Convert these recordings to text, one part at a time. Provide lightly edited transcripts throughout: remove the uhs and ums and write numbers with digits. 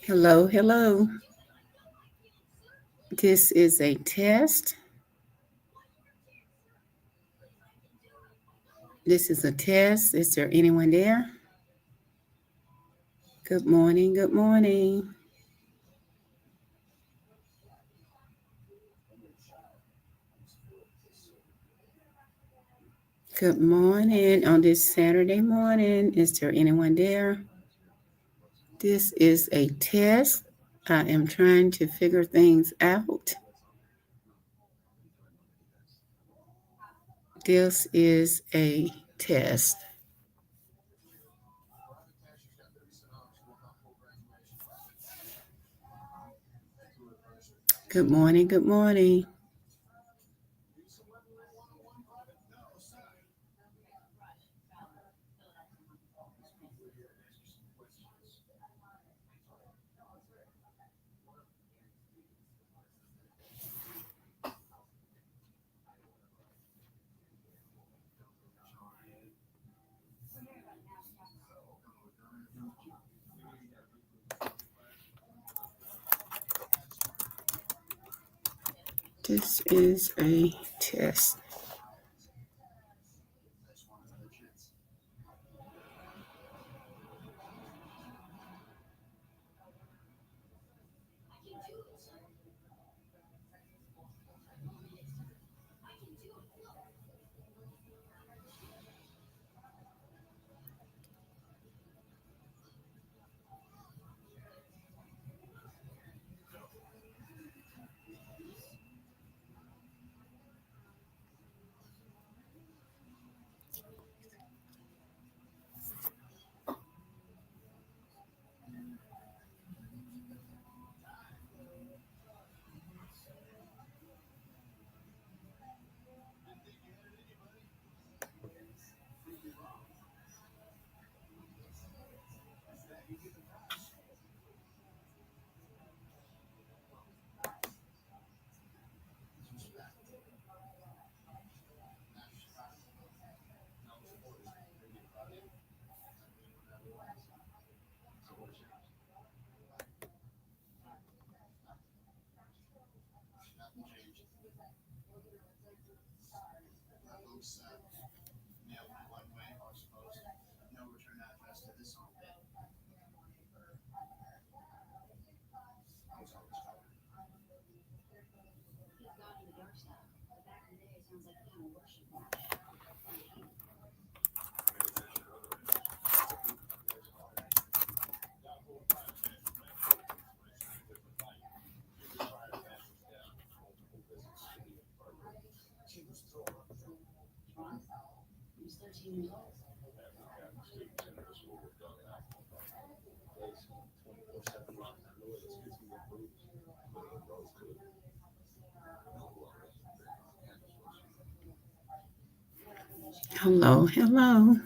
Hello, hello. This is a test. This is a test. Is there anyone there? Good morning, good morning. Good morning on this Saturday morning. Is there anyone there? This is a test. I am trying to figure things out. This is a test. Good morning, good morning. This is a test. Hello, hello.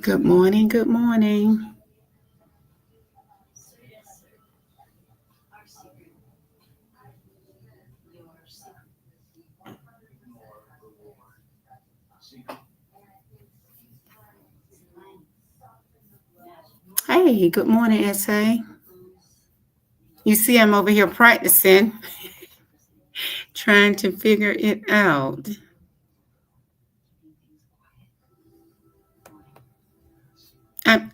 Good morning, good morning. Hey, good morning, SA. You see, I'm over here practicing, trying to figure it out.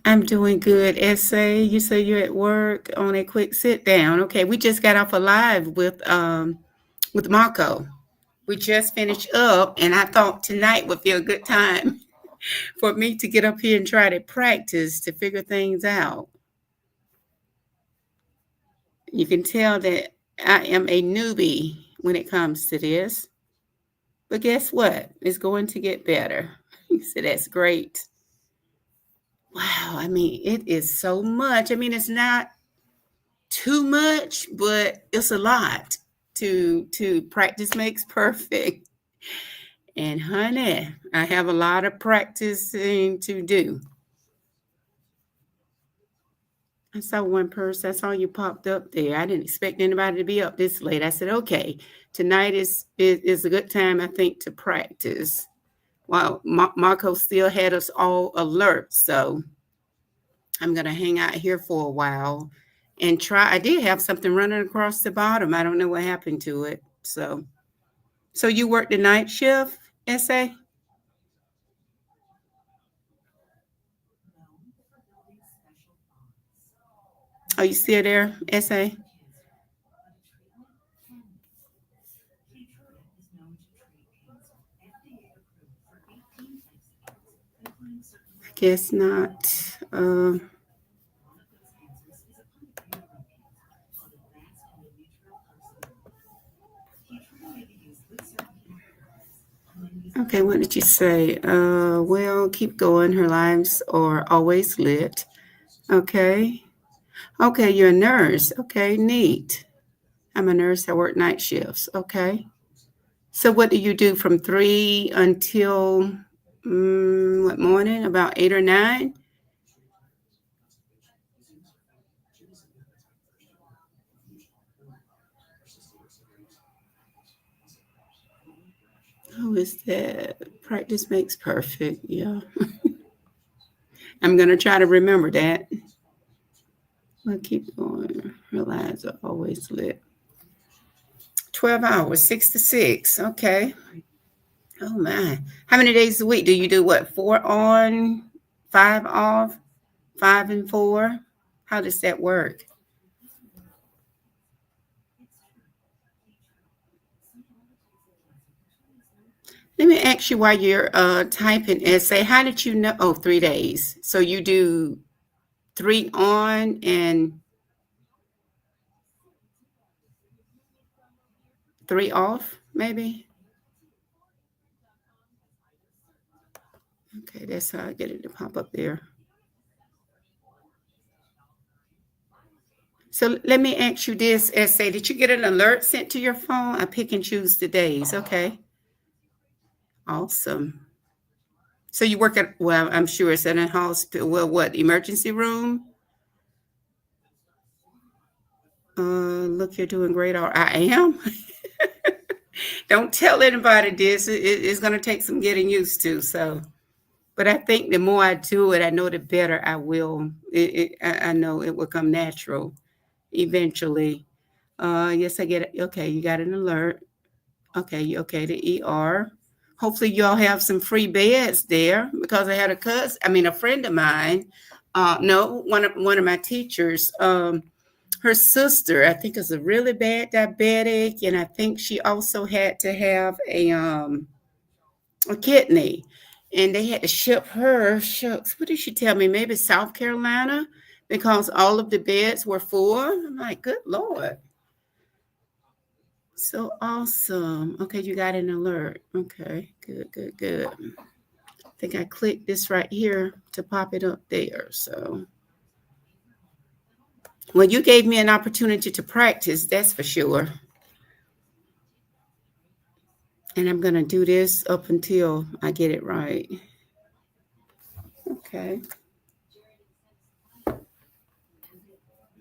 I'm doing good. Essay, you say you're at work on a quick sit down. Okay, we just got off a live with Marco. We just finished up, and I thought tonight would be a good time for me to get up here and try to practice to figure things out. You can tell that I am a newbie when it comes to this, but guess what? It's going to get better. So that's great. Wow, I mean, it is so much. I mean, it's not too much, but it's a lot. To practice makes perfect. And honey, I have a lot of practicing to do. I saw one person, I saw you popped up there. I didn't expect anybody to be up this late. I said, okay, tonight is a good time, I think, to practice. Well, Marco still had us all alert, so I'm going to hang out here for a while and try. I did have something running across the bottom. I don't know what happened to it. So you work the night shift, SA? Are you still there, SA? I guess not. Okay, what did you say? Well, keep going. Her lives are always lit. Okay. Okay, you're a nurse. Okay, neat. I'm a nurse. I work night shifts. Okay. So what do you do from 3 until what morning? About 8 or 9? Who is that? Practice makes perfect. Yeah. I'm going to try to remember that. We'll keep going. Her lives are always lit. 12 hours, 6 to 6. Okay. Oh my. How many days a week do you do? What, 4 on, 5 off, 5 and 4? How does that work? Let me ask you while you're typing essay, how did you know? Oh, 3 days. So you do 3 on and 3 off, maybe? Okay, that's how I get it to pop up there. So let me ask you this essay. Did you get an alert sent to your phone? I pick and choose the days. Okay. Awesome. So you work at, well, I'm sure it's in a hospital. Well, what, emergency room? Look, you're doing great. Or I am. Don't tell anybody this. It's going to take some getting used to. So, but I think the more I do it, I know the better I will. I know it will come natural eventually. Yes, I get it. Okay, you got an alert. Okay, okay, the ER. Hopefully, y'all have some free beds there because I had a friend of mine. No, one of my teachers. Her sister, I think, is a really bad diabetic, and I think she also had to have a kidney, and they had to ship her. Shucks, what did she tell me? Maybe South Carolina, because all of the beds were full. I'm like, good Lord. So awesome. Okay, you got an alert. Okay, good, good, good. I think I clicked this right here to pop it up there. So, well, you gave me an opportunity to practice, that's for sure. And I'm going to do this up until I get it right. Okay.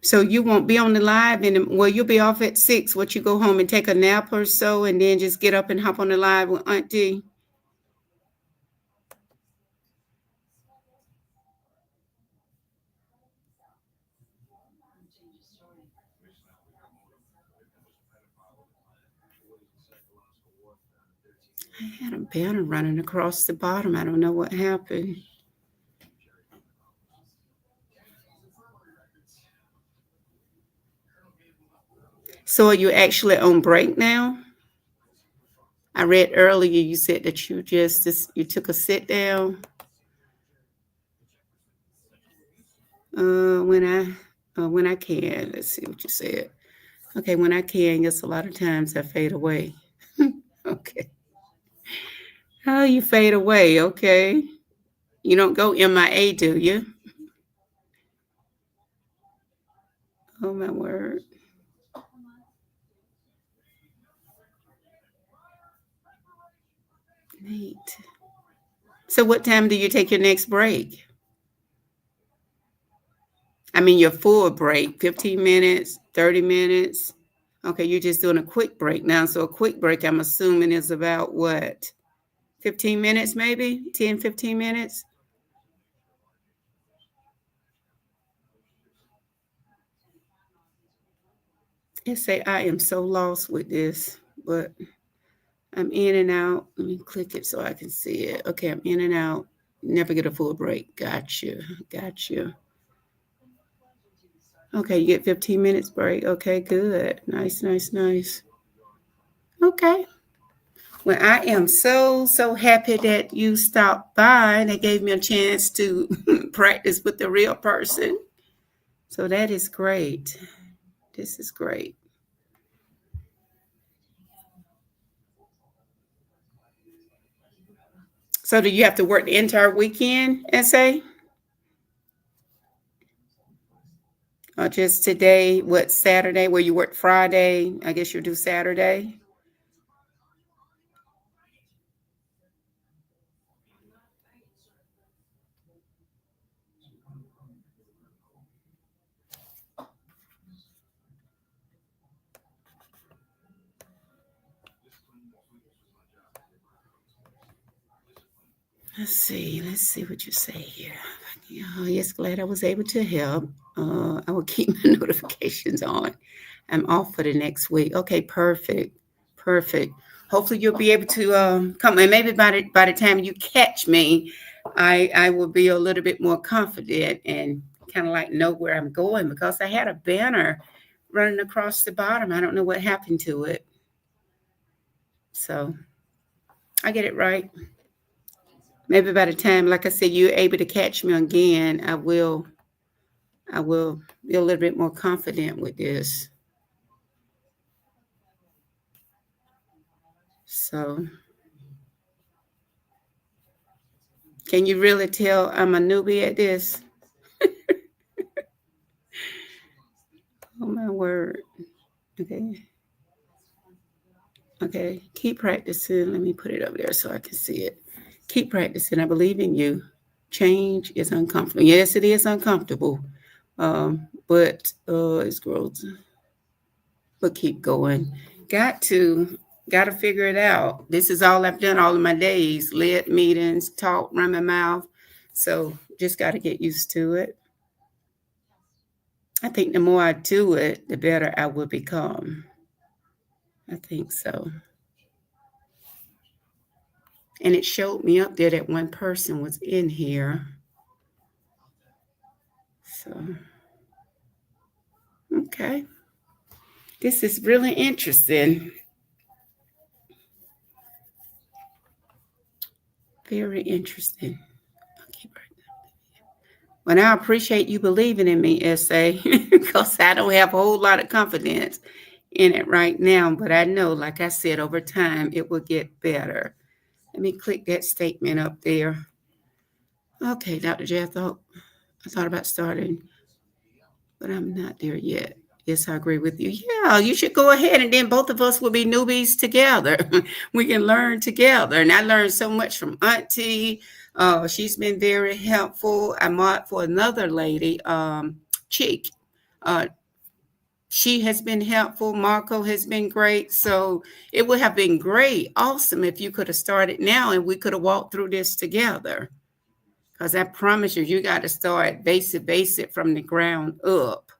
So you won't be on the live well, you'll be off at 6. What, you go home and take a nap or so and then just get up and hop on the live with Auntie? I had a banner running across the bottom. I don't know what happened. So are you actually on break now? I read earlier you said that you took a sit down. When I can. Let's see what you said. Okay, when I can, yes, a lot of times I fade away. Okay. Oh, you fade away. Okay. You don't go MIA, do you? Oh my word. Neat. So what time do you take your next break? I mean your full break, 15 minutes, 30 minutes. Okay, you're just doing a quick break now. So a quick break, I'm assuming, is about what? 15 minutes, maybe? 10, 15 minutes? It say I am so lost with this, but I'm in and out. Let me click it so I can see it. Okay, I'm in and out. Never get a full break. Gotcha. Gotcha. Okay, you get 15 minutes break. Okay, good. Nice, nice, nice. Okay. Well, I am so happy that you stopped by and it gave me a chance to practice with the real person. So that is great. This is great. So do you have to work the entire weekend, essay? Or just today, what, Saturday, where you work Friday? I guess you'll do Saturday. Let's see what you say here. Yeah, yes, glad I was able to help. I will keep my notifications on. I'm off for the next week. Okay, perfect, perfect. Hopefully you'll be able to come, and maybe by the time you catch me, I will be a little bit more confident and kind of like know where I'm going because I had a banner running across the bottom. I don't know what happened to it, so I get it right. Maybe by the time, like I said, you're able to catch me again, I will be a little bit more confident with this. So, can you really tell I'm a newbie at this? Oh my word. Okay. Okay. Keep practicing. Let me put it over there so I can see it. Keep practicing. I believe in you. Change is uncomfortable. Yes, it is uncomfortable. But it's growth. But keep going. Got to got to figure it out. This is all I've done all of my days. Led meetings, talk, run my mouth. So just got to get used to it. I think the more I do it, the better I will become. I think so. And it showed me up there that one person was in here. So, okay. This is really interesting. Very interesting. I'll keep right there. Well, I appreciate you believing in me, SA, because I don't have a whole lot of confidence in it right now. But I know, like I said, over time it will get better. Let me click that statement up there. Okay, Dr. J, I thought about starting, but I'm not there yet. Yes, I agree with you. Yeah, you should go ahead and then both of us will be newbies together. We can learn together. And I learned so much from Auntie. She's been very helpful. I mod for another lady, Cheek. Uh, she has been helpful. Marco has been great. So it would have been great, awesome if you could have started now and we could have walked through this together. Because I promise you, you got to start basic from the ground up.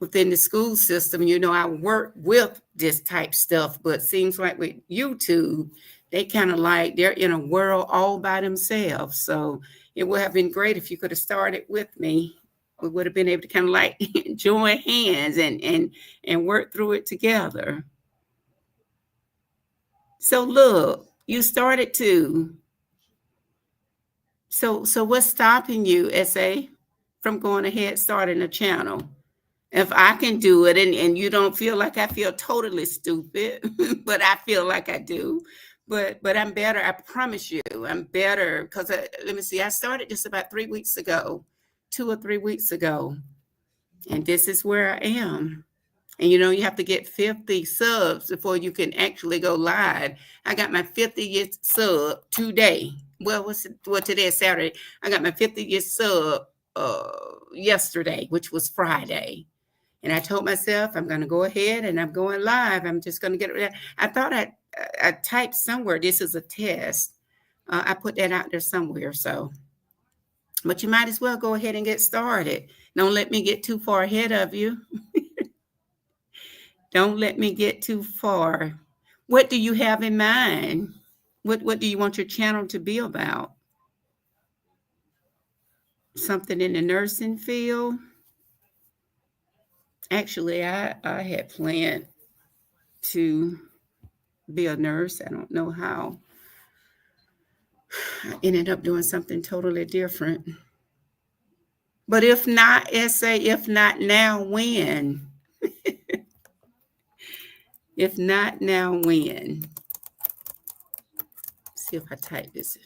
within the school system, I work with this type stuff, but seems like with YouTube, they kind of like they're in a world all by themselves. So it would have been great if you could have started with me. We would have been able to kind of like join hands and work through it together. So look, you started to. So what's stopping you, SA, from going ahead starting a channel? If I can do it and you don't feel like I feel totally stupid, but I feel like I do. But I'm better. I promise you, I'm better because let me see. I started just about 3 weeks ago, 2 or 3 weeks ago, and this is where I am. And you have to get 50 subs before you can actually go live. I got my 50th sub today. Well, today is Saturday. I got my 50th sub yesterday, which was Friday. And I told myself I'm going to go ahead and I'm going live. I'm just going to get it. I thought I typed somewhere, this is a test. I put that out there somewhere. So, but you might as well go ahead and get started. Don't let me get too far ahead of you. Don't let me get too far. What do you have in mind? What do you want your channel to be about? Something in the nursing field? Actually, I had planned to be a nurse. I don't know how. I ended up doing something totally different. But if not, if not now, when? If not now, when? See if I type this.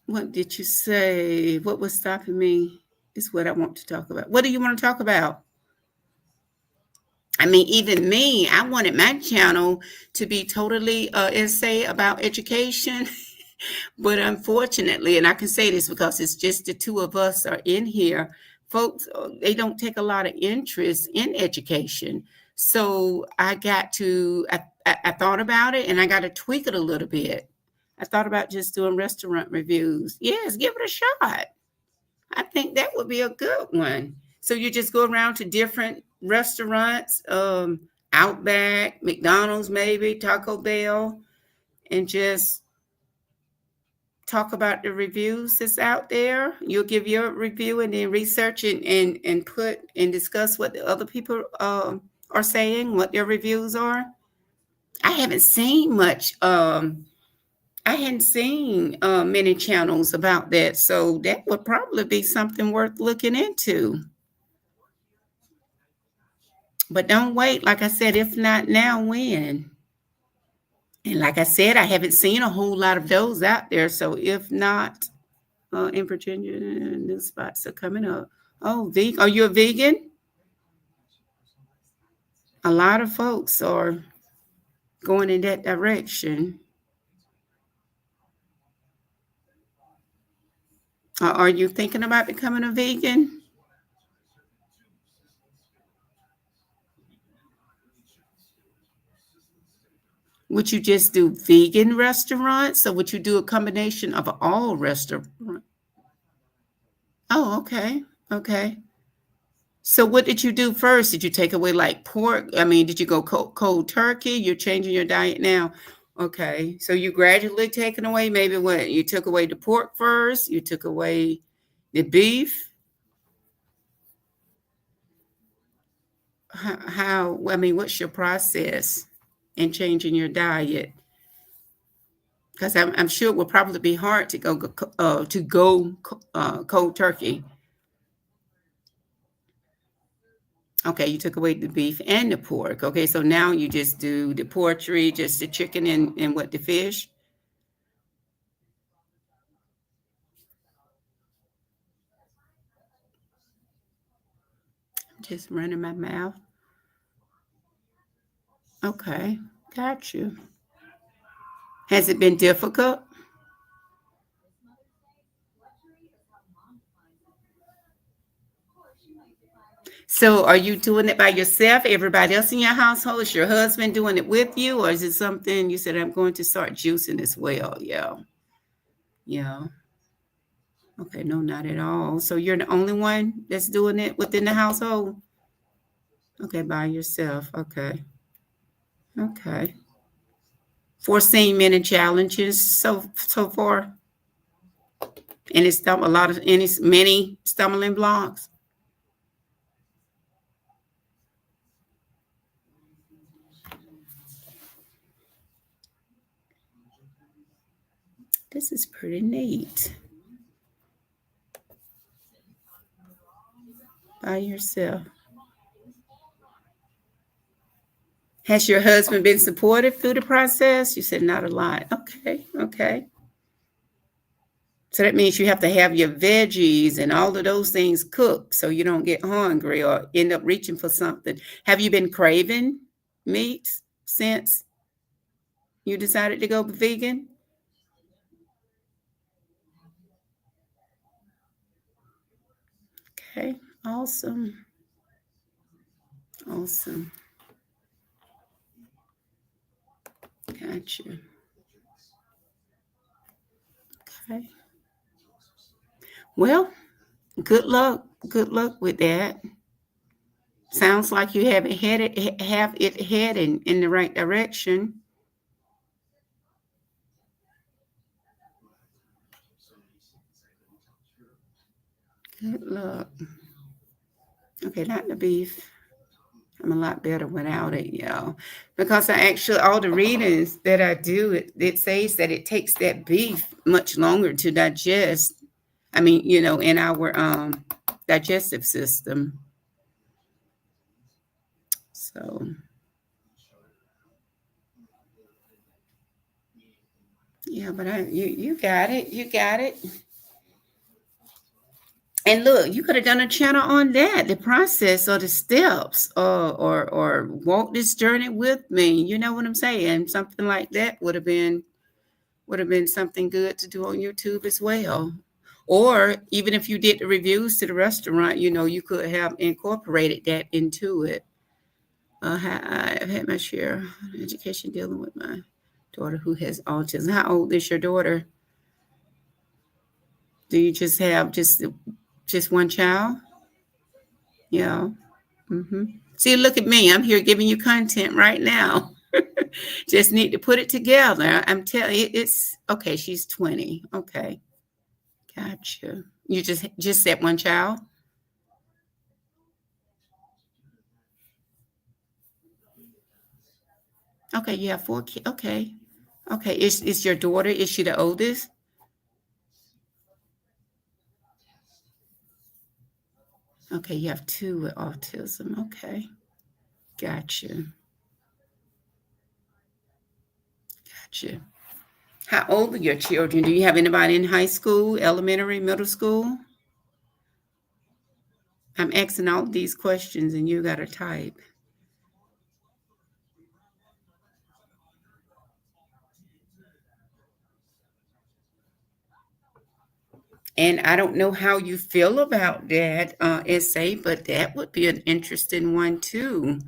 What did you say? What was stopping me is what I want to talk about. What do you want to talk about? I mean, even me, I wanted my channel to be totally essay about education. But unfortunately, and I can say this because it's just the two of us are in here, folks, they don't take a lot of interest in education. So I thought about it and I got to tweak it a little bit. I thought about just doing restaurant reviews. Yes, give it a shot. I think that would be a good one. So you just go around to different restaurants, Outback, McDonald's, maybe Taco Bell, and just talk about the reviews that's out there. You'll give your review and then research and put and discuss what the other people are saying, what their reviews are. I haven't seen much. I hadn't seen many channels about that, so that would probably be something worth looking into. But don't wait. Like I said, if not now, when? And like I said, I haven't seen a whole lot of those out there. So if not, in Virginia, new spots are coming up. Oh, vegan. Are you a vegan? A lot of folks are going in that direction. Are you thinking about becoming a vegan? Would you just do vegan restaurants or would you do a combination of all restaurants? Oh, okay. Okay. So what did you do first? Did you take away like pork? I mean, did you go cold turkey? You're changing your diet now. Okay. So you gradually taking away maybe what? You took away the pork first, you took away the beef. How I mean, what's your process in changing your diet? Because I'm sure it will probably be hard to go cold turkey. Okay, you took away the beef and the pork. Okay, so now you just do the poultry, just the chicken and what, the fish? Just running my mouth. Okay, got you. Has it been difficult? So are you doing it by yourself? Everybody else in your household? Is your husband doing it with you? Or is it something you said, I'm going to start juicing as well? Yeah. Yeah. Okay. No, not at all. So you're the only one that's doing it within the household? Okay. By yourself. Okay. Okay. Foreseeing many challenges so far. And it's a lot of many stumbling blocks. This is pretty neat. By yourself. Has your husband been supportive through the process? You said not a lot. Okay, okay. So that means you have to have your veggies and all of those things cooked so you don't get hungry or end up reaching for something. Have you been craving meats since you decided to go vegan? Okay, awesome. Awesome. Gotcha. Okay. Well, good luck. Good luck with that. Sounds like you have it heading in the right direction. Good luck. Okay, not the beef. I'm a lot better without it, y'all. Because I actually all the readings that I do, it says that it takes that beef much longer to digest. I mean, in our digestive system. So yeah, but you got it. You got it. And look, you could have done a channel on that, the process or the steps, or walk this journey with me. You know what I'm saying? Something like that would have been something good to do on YouTube as well. Or even if you did the reviews to the restaurant, you could have incorporated that into it. I've had my share of education dealing with my daughter who has autism. How old is your daughter? Do you just have just one child? Yeah. See, look at me. I'm here giving you content right now. Just need to put it together. I'm telling you, it's okay. She's 20. Okay. Gotcha. You just said one child? Okay, you have four kids. Okay. Okay. Is your daughter, is she the oldest? Okay, you have two with autism. Okay. Gotcha. Gotcha. How old are your children? Do you have anybody in high school, elementary, middle school? I'm asking all these questions and you got to type. And I don't know how you feel about that essay, but that would be an interesting one too.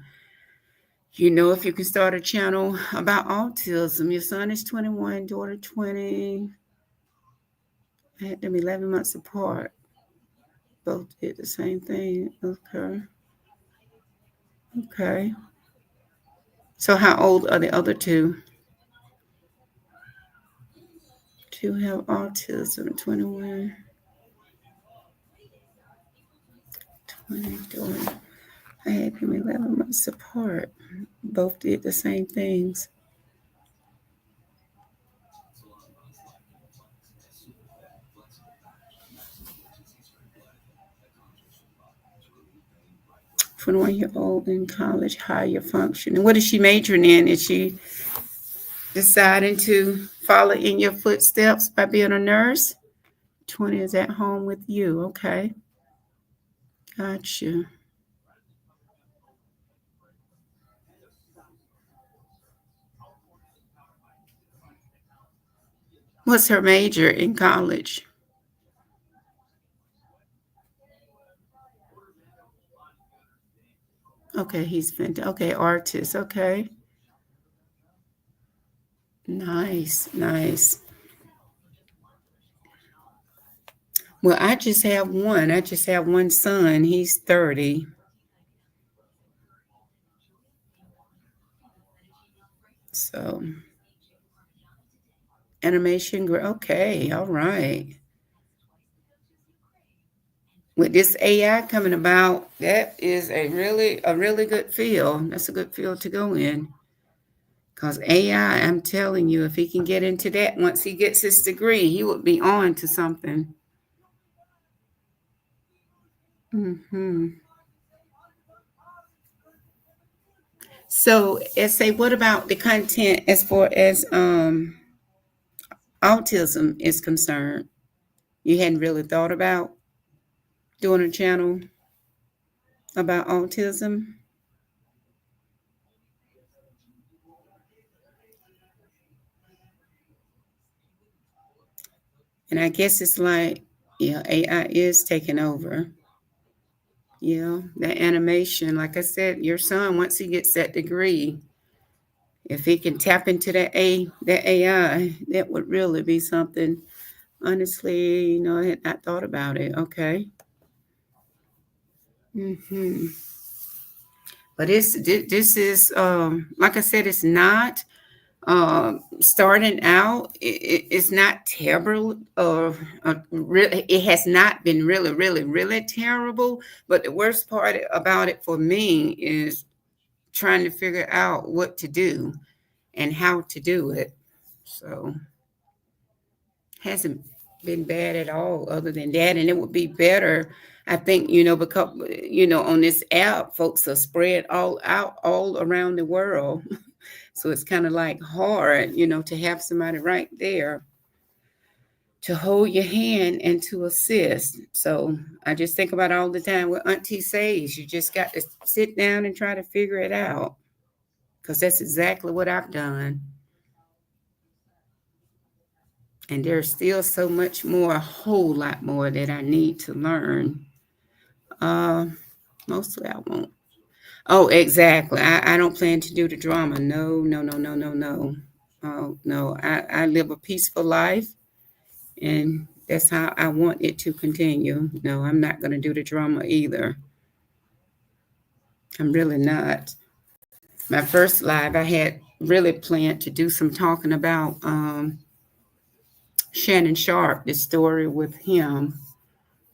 If you can start a channel about autism. Your son is 21, daughter 20. I had them 11 months apart. Both did the same thing. Okay. Okay. So how old are the other two? Two have autism, 21, 20, daughter. I had them 11 months apart. Both did the same things. For 1 year old in college, higher functioning. What is she majoring in? Is she deciding to follow in your footsteps by being a nurse? 20 is at home with you. Okay. Gotcha. What's her major in college? Okay, he's fantastic. Okay, artist. Okay. Nice, nice. Well, I just have one. I just have one son. He's 30. So, animation. Okay, all right. With this AI coming about, that is a really good field. That's a good field to go in. Because AI, I'm telling you, if he can get into that once he gets his degree, he would be on to something. Hmm. So, say, what about the content as far as autism is concerned? You hadn't really thought about doing a channel about autism? And I guess it's like, yeah, AI is taking over. Yeah, that animation, like I said, your son, once he gets that degree, if he can tap into that AI, that would really be something. Honestly, I had not thought about it. Okay. Hmm. But this is like I said, it's not starting out. It's not terrible. Really, it has not been really terrible. But the worst part about it for me is trying to figure out what to do and how to do it. So hasn't been bad at all other than that. And it would be better, I think, because on this app folks are spread all out all around the world. So it's kind of like hard, to have somebody right there to hold your hand and to assist. So I just think about all the time what Auntie says. You just got to sit down and try to figure it out, because that's exactly what I've done. And there's still so much more, a whole lot more that I need to learn. Uh, Mostly I won't. Oh, exactly. I don't plan to do the drama. No, no, no, no, no, no. Oh, no. I live a peaceful life, and that's how I want it to continue. No, I'm not going to do the drama either. I'm really not. My first live, I had really planned to do some talking about Shannon Sharp, the story with him.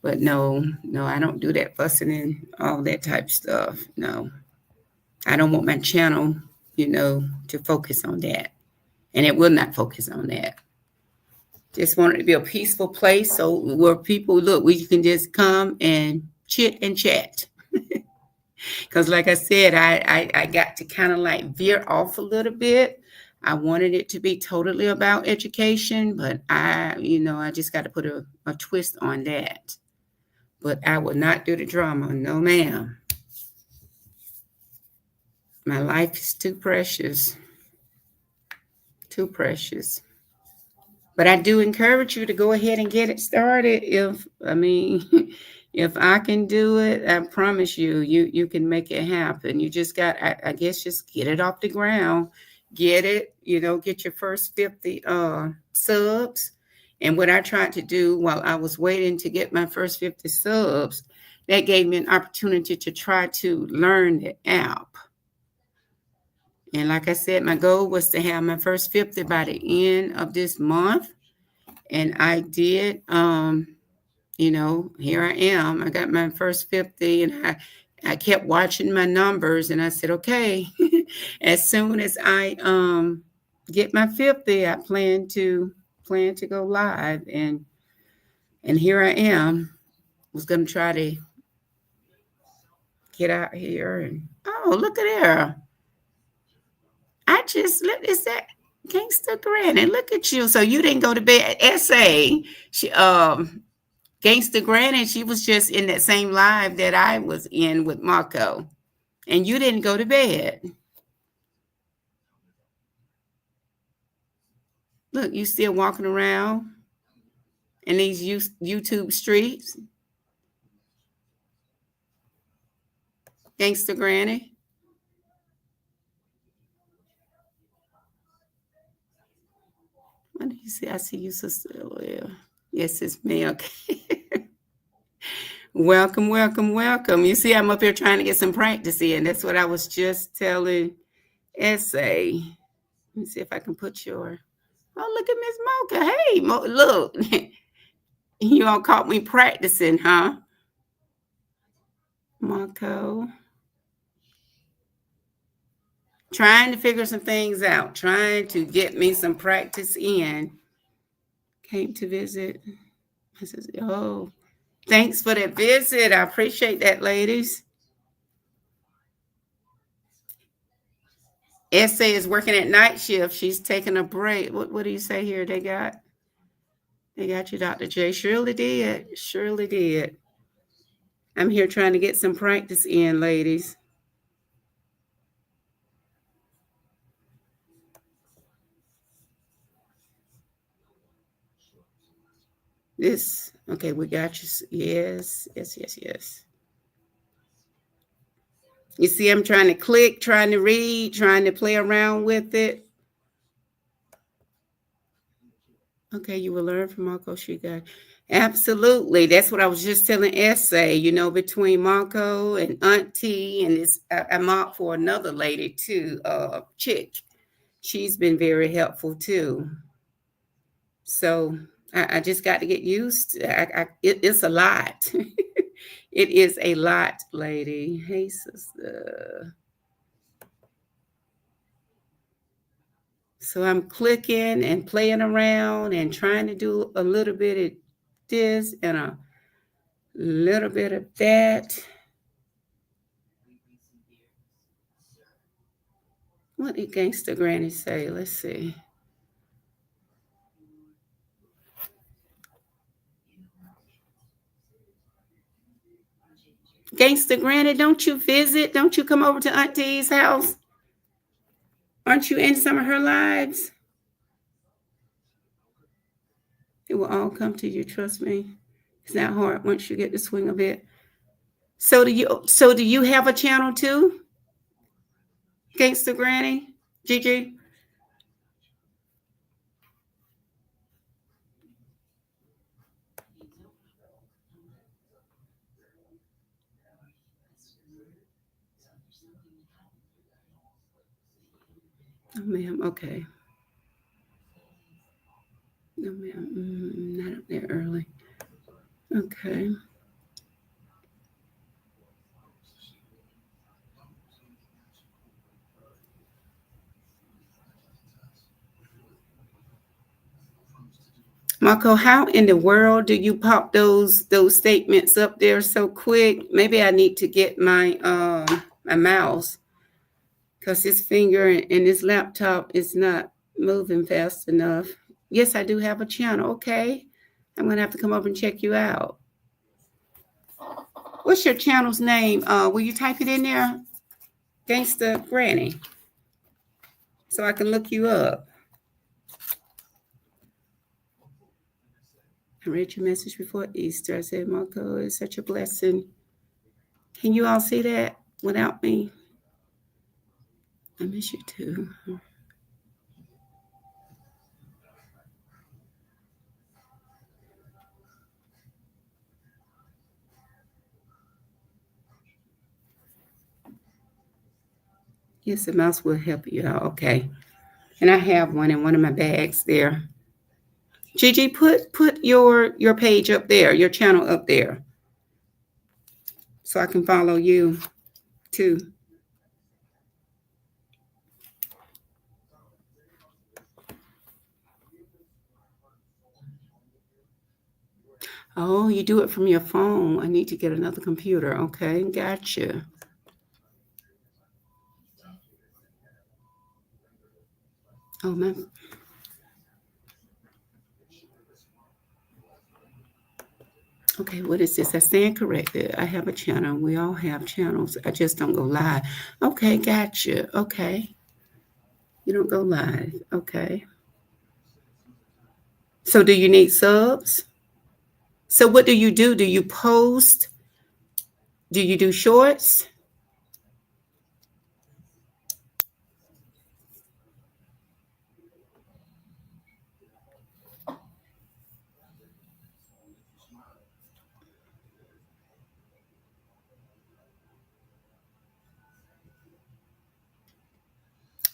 But no, no, I don't do that fussing and all that type of stuff. No, I don't want my channel, to focus on that. And it will not focus on that. Just want it to be a peaceful place so where people look, we can just come and chit and chat. Because, like I said, I got to kind of like veer off a little bit. I wanted it to be totally about education, but I just got to put a twist on that. But I would not do the drama. No, ma'am. My life is too precious. Too precious. But I do encourage you to go ahead and get it started. If I can do it, I promise you can make it happen. You just got, I guess, just get it off the ground. Get it, get your first 50 subs. And what I tried to do while I was waiting to get my first 50 subs, that gave me an opportunity to try to learn the app. And like I said, my goal was to have my first 50 by the end of this month. And I did. Here I am. I got my first 50, and I kept watching my numbers, and I said, okay, as soon as I get my 50, I plan to go live. And here I am. Was gonna try to get out here, and oh, look at there. I just look, is that Gangster Granny? Look at you. So you didn't go to bed. Essay. She Gangster Granny, she was just in that same live that I was in with Marco. And you didn't go to bed. Look, you still walking around in these YouTube streets. Gangster Granny. What do you see? I see you, Sister Loyal. Yes, it's me. Okay. Welcome, welcome, welcome. You see, I'm up here trying to get some practice in. That's what I was just telling Essay. Let me see if I can put your. Oh, look at Miss Mocha. Hey, look. You all caught me practicing, huh? Marco. Trying to figure some things out. Trying to get me some practice in. Came to visit. I says, oh, thanks for that visit. I appreciate that, ladies. Essay is working at night shift. She's taking a break. What do you say here? They got you, Dr. J. Surely did. Surely did. I'm here trying to get some practice in, ladies. This, okay, we got you. Yes, yes, yes, yes. You see, I'm trying to click, trying to read, trying to play around with it. Okay, you will learn from Marco Shiga. Absolutely. That's what I was just telling Essay, you know, between Marco and Auntie, and this, I'm out for another lady too, Chick. She's been very helpful too. So I just got to get used. It's a lot. It is a lot, lady. Hey, sister. So I'm clicking and playing around and trying to do a little bit of this and a little bit of that. What did Gangsta Granny say? Let's see. Gangsta Granny, don't you visit? Don't you come over to Auntie's house? Aren't you in some of her lives? It will all come to you, trust me. It's not hard once you get the swing of it. So do you have a channel too? Gangsta Granny? Gigi? Oh ma'am, okay. No ma'am, not up there early. Okay. Marco, how in the world do you pop those statements up there so quick? Maybe I need to get my mouse because this finger and this laptop is not moving fast enough. Yes, I do have a channel. Okay, I'm gonna have to come over and check you out. What's your channel's name? Will you type it in there, Gangsta Granny, so I can look you up? I read your message before Easter. I said, Marco, it's such a blessing. Can you all see that without me? I miss you too. Yes, the mouse will help you out. Okay. And I have one in one of my bags there. Gigi, put your page up there, your channel up there, so I can follow you too. Oh, you do it from your phone. I need to get another computer. Okay, gotcha. Oh, man. Okay, what is this? I stand corrected. I have a channel. We all have channels. I just don't go live. Okay, gotcha. Okay. You don't go live. Okay. So do you need subs? So what do you do? Do you post? Do you do shorts?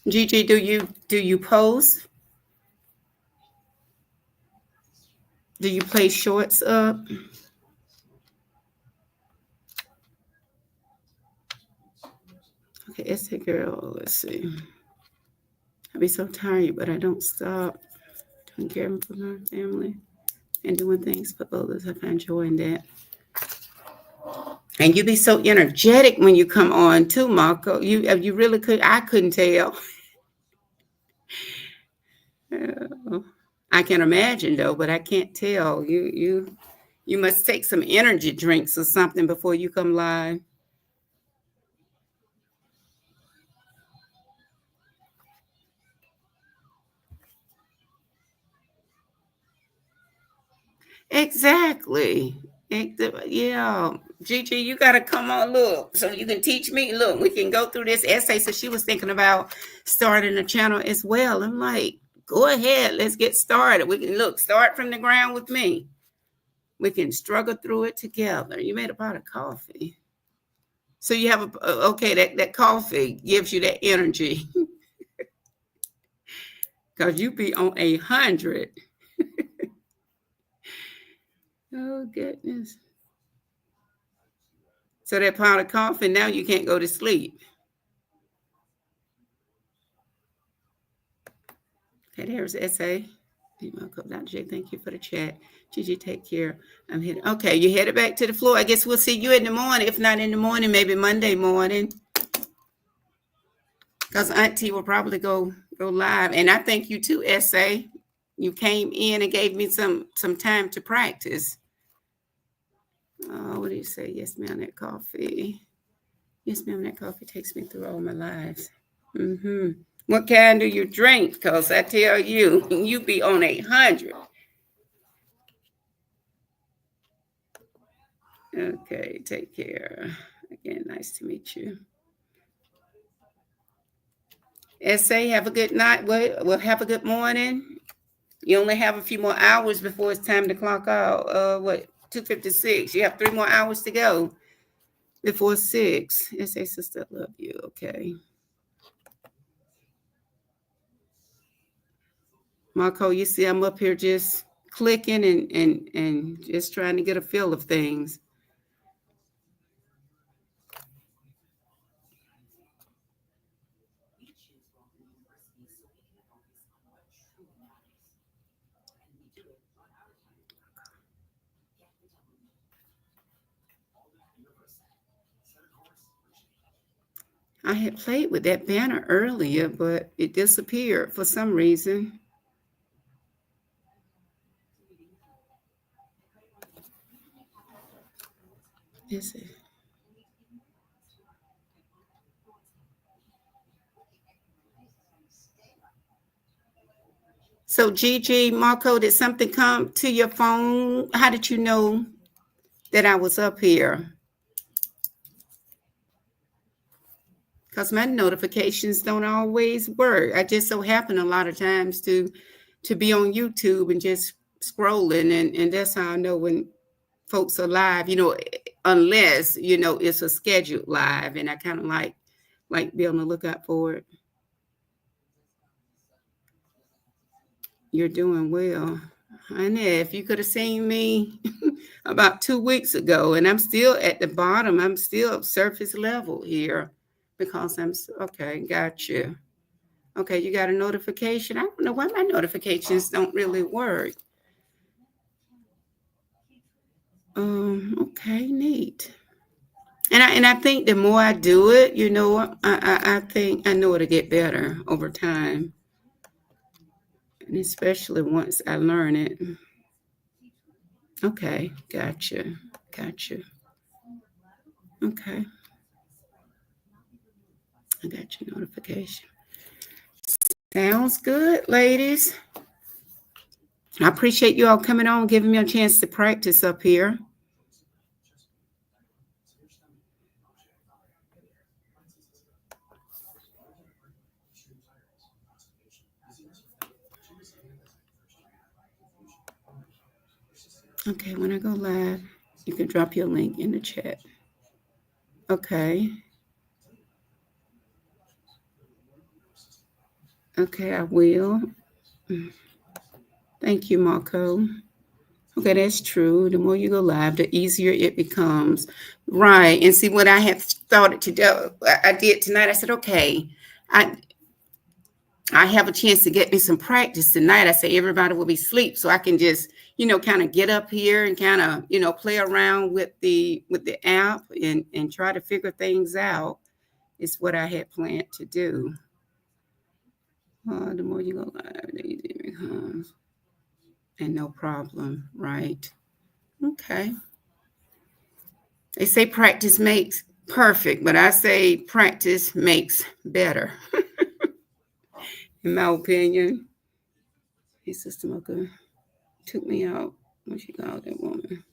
Gigi, do you post? Do you play shorts up? Okay, it's a girl. Let's see. I be so tired, but I don't stop taking care of my family and doing things for others. I find joy in that. And you be so energetic when you come on too, Marco. You really could. I couldn't tell. I can imagine though, but I can't tell. You must take some energy drinks or something before you come live. Exactly. Yeah. Gigi, you gotta come on, look, so you can teach me. Look, we can go through this essay. So she was thinking about starting a channel as well. I'm like, go ahead, let's get started. We can start from the ground with me. We can struggle through it together. You made a pot of coffee. So you have okay, that coffee gives you that energy. Because you be on 100. Oh goodness. So that pot of coffee, now you can't go to sleep. Okay, there's the essay. Dr. J, thank you for the chat. Gigi, take care. I'm headed. Okay, you headed back to the floor. I guess we'll see you in the morning. If not in the morning, maybe Monday morning. Because Auntie will probably go live. And I thank you too, Essay. You came in and gave me some time to practice. What do you say? Yes, ma'am, that coffee. Yes, ma'am, that coffee takes me through all my lives. Mm-hmm. What kind do you drink? Because I tell you, you be on 100. Okay, take care. Again, nice to meet you. Essay, have a good night. Well, have a good morning. You only have a few more hours before it's time to clock out. 2:56. You have 3 more hours to go before 6. Essay, sister, love you. Okay. Marco, you see I'm up here just clicking and just trying to get a feel of things. I had played with that banner earlier, but it disappeared for some reason. Is it? So Gigi, Marco, did something come to your phone? How did you know that I was up here? Because my notifications don't always work. I just so happen a lot of times to be on YouTube and just scrolling, and that's how I know when folks are live, unless, it's a scheduled live, and I kind of like be on the lookout for it. You're doing well. Honey, if you could have seen me about 2 weeks ago, and I'm still at the bottom, I'm still surface level here because okay, got you. Okay, you got a notification. I don't know why my notifications don't really work. Okay, neat. And I think the more I do it, I think I know it'll get better over time. And especially once I learn it. Okay, gotcha. Gotcha. Okay. I got your notification. Sounds good, ladies. I appreciate you all coming on, giving me a chance to practice up here. Okay, when I go live, you can drop your link in the chat. Okay. Okay, I will. Thank you, Marco. Okay, that's true. The more you go live, the easier it becomes. Right. And see what I have started to do, I did tonight. I said, okay, I I have a chance to get me some practice tonight. I say everybody will be asleep, so I can just, kind of get up here and kind of, play around with the app and try to figure things out. Is what I had planned to do. The more you go live, the easier it becomes. And no problem, right? Okay. They say practice makes perfect, but I say practice makes better, in my opinion. His sister Mocha took me out when she called that woman.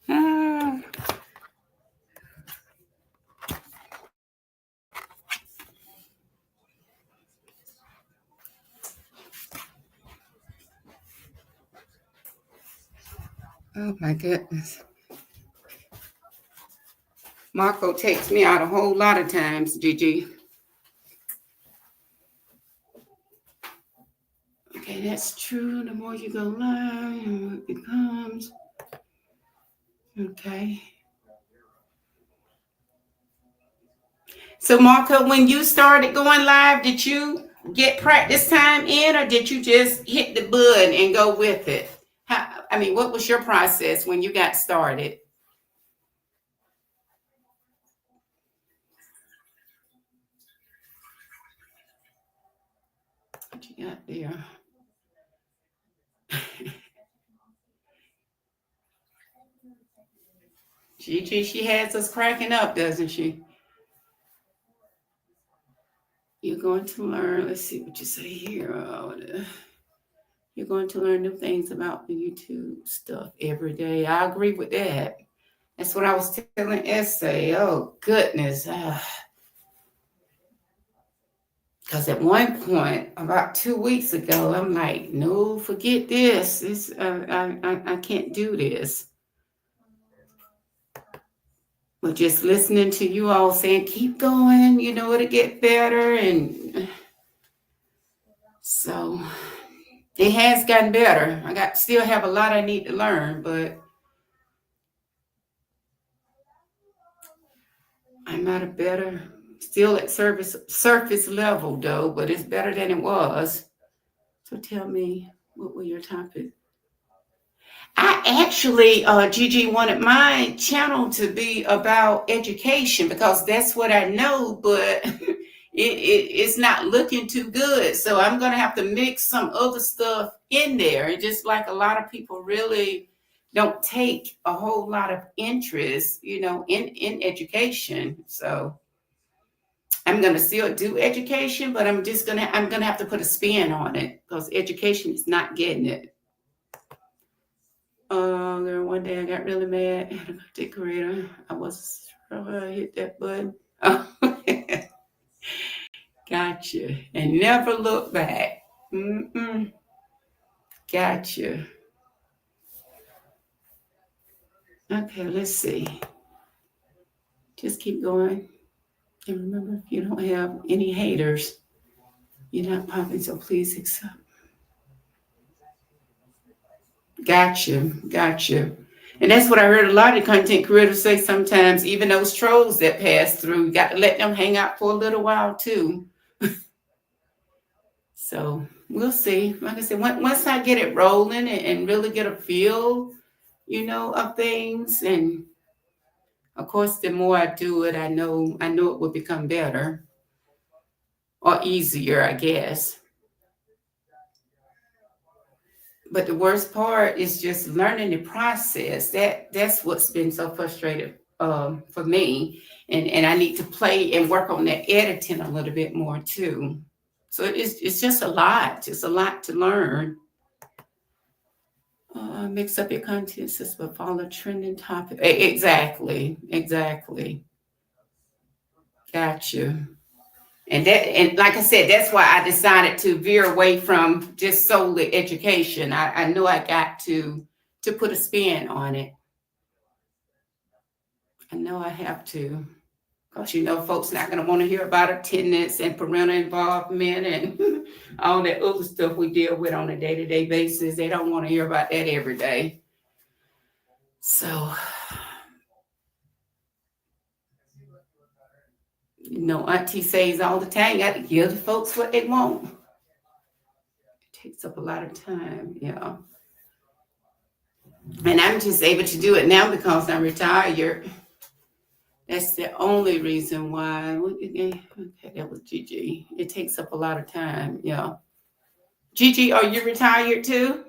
Ah. Oh my goodness. Marco takes me out a whole lot of times, Gigi. Okay, that's true. The more you go live, the more it becomes. Okay. So, Marco, when you started going live, did you get practice time in, or did you just hit the button and go with it? What was your process when you got started? What you got there? Gigi, she has us cracking up, doesn't she? You're going to learn. Let's see what you say here. You're going to learn new things about the YouTube stuff every day. I agree with that. That's what I was telling Essay. Oh, goodness. Because at one point, about 2 weeks ago, I'm like, no, forget this. I can't do this. But just listening to you all saying, keep going, it'll get better. And so it has gotten better. Still have a lot I need to learn, but I'm at a better, still at surface level though, but it's better than it was. So tell me, what were your topics? I actually, Gigi, wanted my channel to be about education because that's what I know, but it's not looking too good. So I'm going to have to mix some other stuff in there. And just like a lot of people really don't take a whole lot of interest, in education. So I'm going to still do education, but I'm going to have to put a spin on it because education is not getting it. Girl, one day I got really mad at a content creator. I was sure I hit that button. Oh, gotcha. And never look back. Mm-mm. Gotcha. Okay, let's see. Just keep going. And remember, if you don't have any haters, you're not popping, so please accept. Gotcha. And that's what I heard a lot of content creators say sometimes, even those trolls that pass through, you got to let them hang out for a little while too. So we'll see. Like I said, once I get it rolling and really get a feel, of things, and of course, the more I do it, I know it will become better or easier, I guess. But the worst part is just learning the process. That's what's been so frustrating for me, and I need to play and work on that editing a little bit more too. So it's just a lot to learn. Mix up your content system, but follow trending topic. Exactly. Gotcha. And like I said, that's why I decided to veer away from just solely education. I know I got to put a spin on it. I know I have to. Because you know, folks not gonna want to hear about attendance and parental involvement and all that other stuff we deal with on a day-to-day basis. They don't want to hear about that every day. So, you know, Auntie says all the time, you got to give the folks what they want. It takes up a lot of time, yeah. And I'm just able to do it now because I'm retired. That's the only reason why. Okay, that was Gigi. It takes up a lot of time, yeah. Gigi, are you retired too?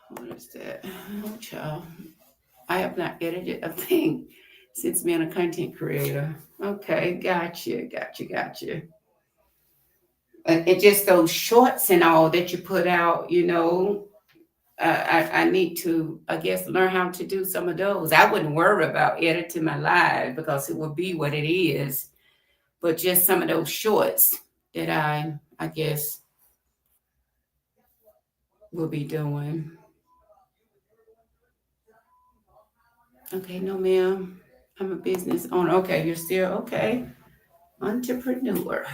What is that? Oh, child. I have not edited a thing since being a content creator. Okay, gotcha. And just those shorts and all that you put out, you know, I need to, I guess, learn how to do some of those. I wouldn't worry about editing my live because it will be what it is. But just some of those shorts that I guess, will be doing. Okay, no, ma'am. I'm a business owner. Okay, you're still okay. Entrepreneur.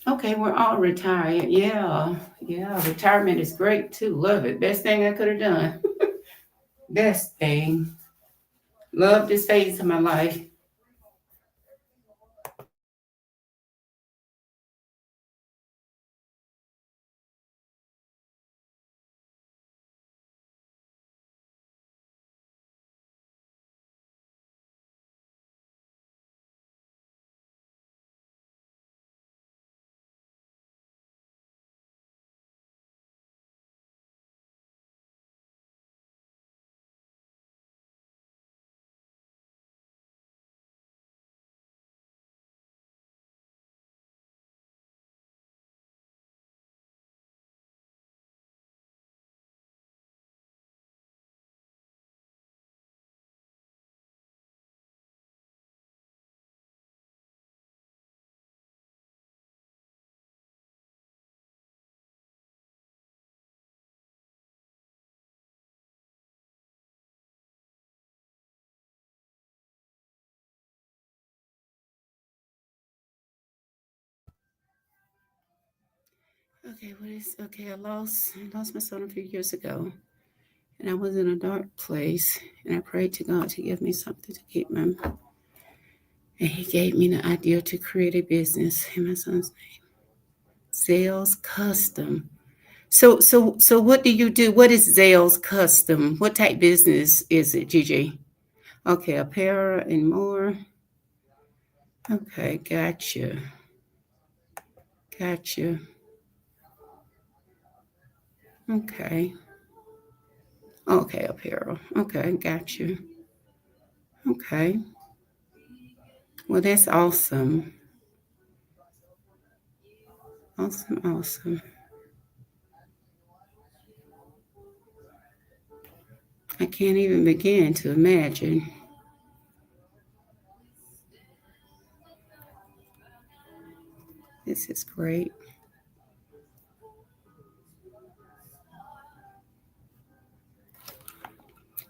Okay, we're all retired. Yeah. Retirement is great too. Love it. Best thing I could have done. Best thing. Love this phase of my life. Okay, what is okay? I lost my son a few years ago, and I was in a dark place, and I prayed to God to give me something to keep him. And He gave me the idea to create a business in my son's name, Sales Custom. So what do you do? What is Zales Custom? What type business is it, Gigi? Okay, apparel and more. Okay, gotcha. Okay, okay, apparel. Okay, gotcha. Okay, well, that's awesome. Awesome. I can't even begin to imagine. This is great.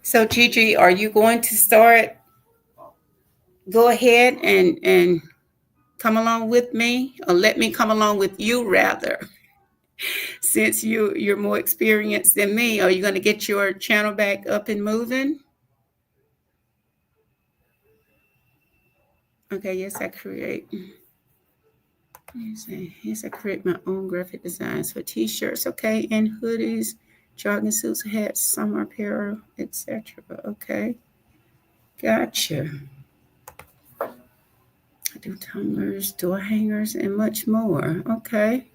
So, Gigi, are you going to start? Go ahead and come along with me, or let me come along with you rather, since you're more experienced than me. Are you going to get your channel back up and moving? Okay, yes, I create. Yes, I create my own graphic designs for t-shirts, okay, and hoodies, jogging suits, hats, summer apparel, etc. Okay, gotcha. I do tumblers, door hangers, and much more. Okay.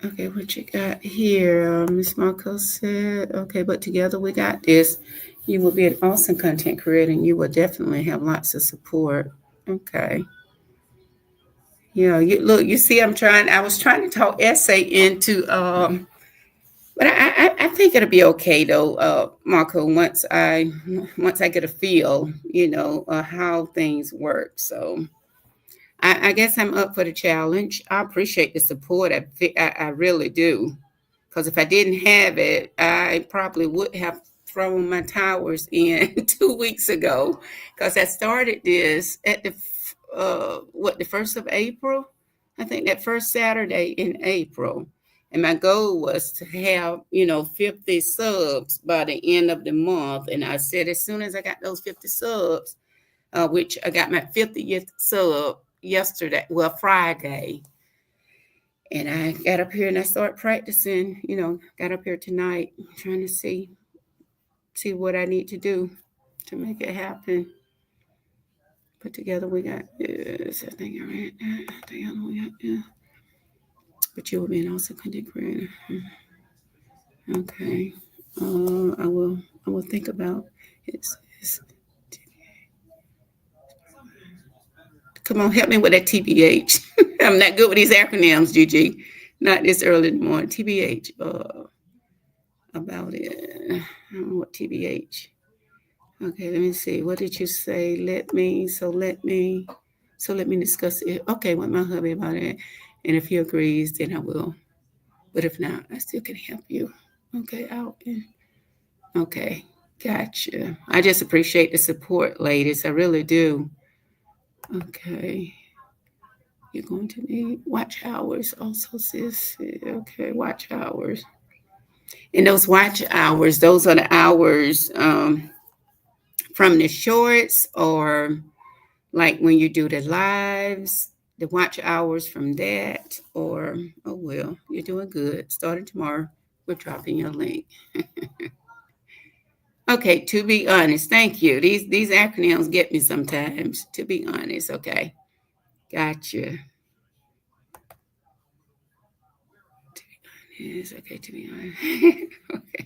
Okay, what you got here? Miss Marco said, okay, but together we got this. You will be an awesome content creator and you will definitely have lots of support. Okay. Yeah, you look, you see, I was trying to talk essay into But I think it'll be okay though, Marco. Once I get a feel, how things work. So I guess I'm up for the challenge. I appreciate the support. I really do. Because if I didn't have it, I probably would have thrown my towers in 2 weeks ago. Because I started this at the 1st of April. I think that first Saturday in April. And my goal was to have, 50 subs by the end of the month. And I said, as soon as I got those 50 subs, which I got my 50th sub yesterday, well, Friday. And I got up here and I started practicing, got up here tonight trying to see what I need to do to make it happen. Put together, we got this. I think I read that. Together we got this. But you will be an also content creator. Okay. I will think about it. Come on, help me with that TBH. I'm not good with these acronyms, Gigi. Not this early in the morning. TBH. About it. I don't know what TBH. Okay, let me see. What did you say? Let me discuss it. Okay, with my hubby about it. And if he agrees, then I will. But if not, I still can help you. Okay, out. Okay, gotcha. I just appreciate the support, ladies. I really do. Okay. You're going to need watch hours also, sis. Okay, watch hours. And those watch hours, those are the hours from the shorts, or like when you do the lives, the watch hours from that, or, oh, well, you're doing good. Starting tomorrow, we're dropping your link. Okay, to be honest, thank you. These acronyms get me sometimes. To be honest, okay. Gotcha. Yes, okay, to be honest. Okay.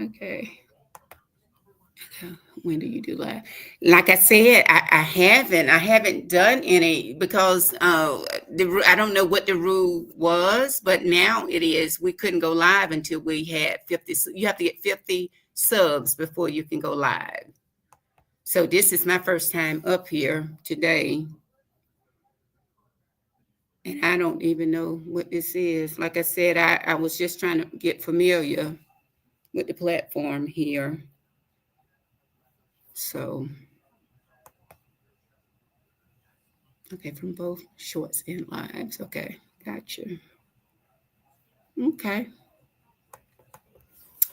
Okay. When do you do live? Like I said, I haven't done any because I don't know what the rule was, but now it is. We couldn't go live until we had 50. You have to get 50 subs before you can go live. So this is my first time up here today, and I don't even know what this is. Like I said, I was just trying to get familiar with the platform here. So, okay, from both shorts and lives. Okay, gotcha. Okay.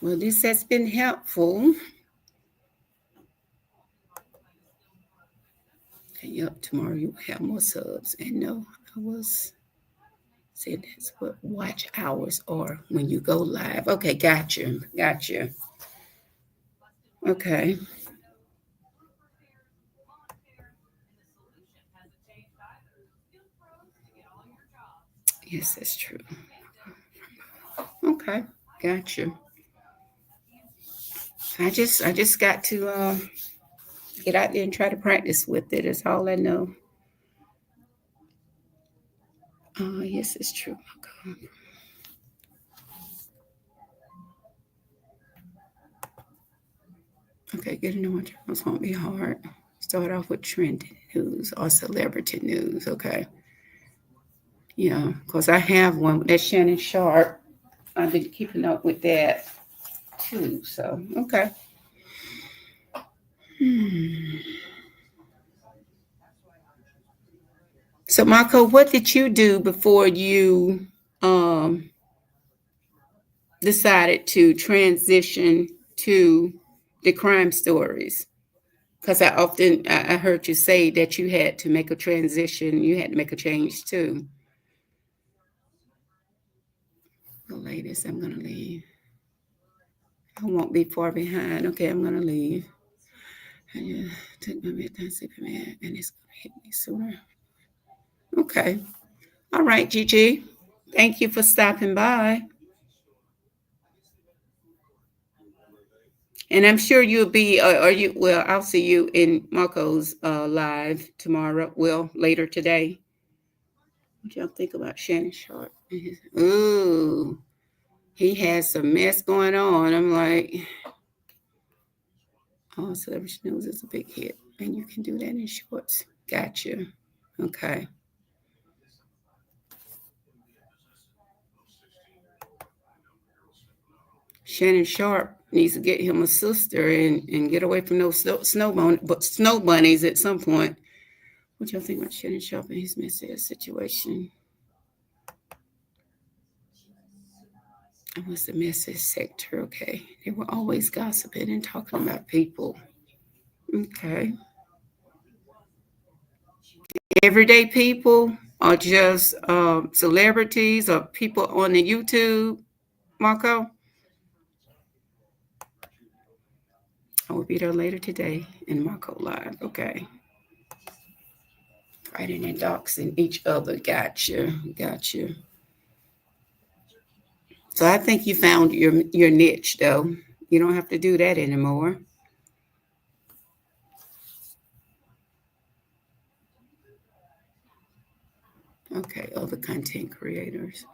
Well, this has been helpful. Okay, yep, tomorrow you will have more subs. And no, I was saying that's what watch hours are when you go live. Okay, gotcha. Gotcha. Okay. Yes, that's true. Okay, gotcha. I just got to get out there and try to practice with it. Is all I know. Yes, it's true. Okay, getting to watch journals won't be hard. Start off with trending news or celebrity news. Okay. Yeah, because I have one with that Shannon Sharp. I've been keeping up with that too. So, okay. So, Marco, what did you do before you um, decided to transition to the crime stories? Because I heard you say that you had to make a transition, you had to make a change too. Well, ladies, I'm gonna leave. I won't be far behind. Okay, I'm gonna leave. I just took my midnight Superman, and it's gonna hit me sooner. Okay. All right, Gigi. Thank you for stopping by. And I'm sure you'll be, or you, well, I'll see you in Marco's live tomorrow. Well, later today. What y'all think about Shannon Sharp? Ooh, he has some mess going on. I'm like, oh, Celebrity News is a big hit, and you can do that in shorts. Gotcha. Okay. Shannon Sharp needs to get him a sister and get away from those snow bunnies at some point. What y'all think about Shannon Sharp and his messy situation? It was the messy sector, okay. They were always gossiping and talking about people. Okay. Everyday people or just celebrities or people on the YouTube, Marco? I will be there later today in Marco Live. Okay. Fighting and doxing each other. Gotcha. Gotcha. So I think you found your niche, though. You don't have to do that anymore. Okay, other content creators.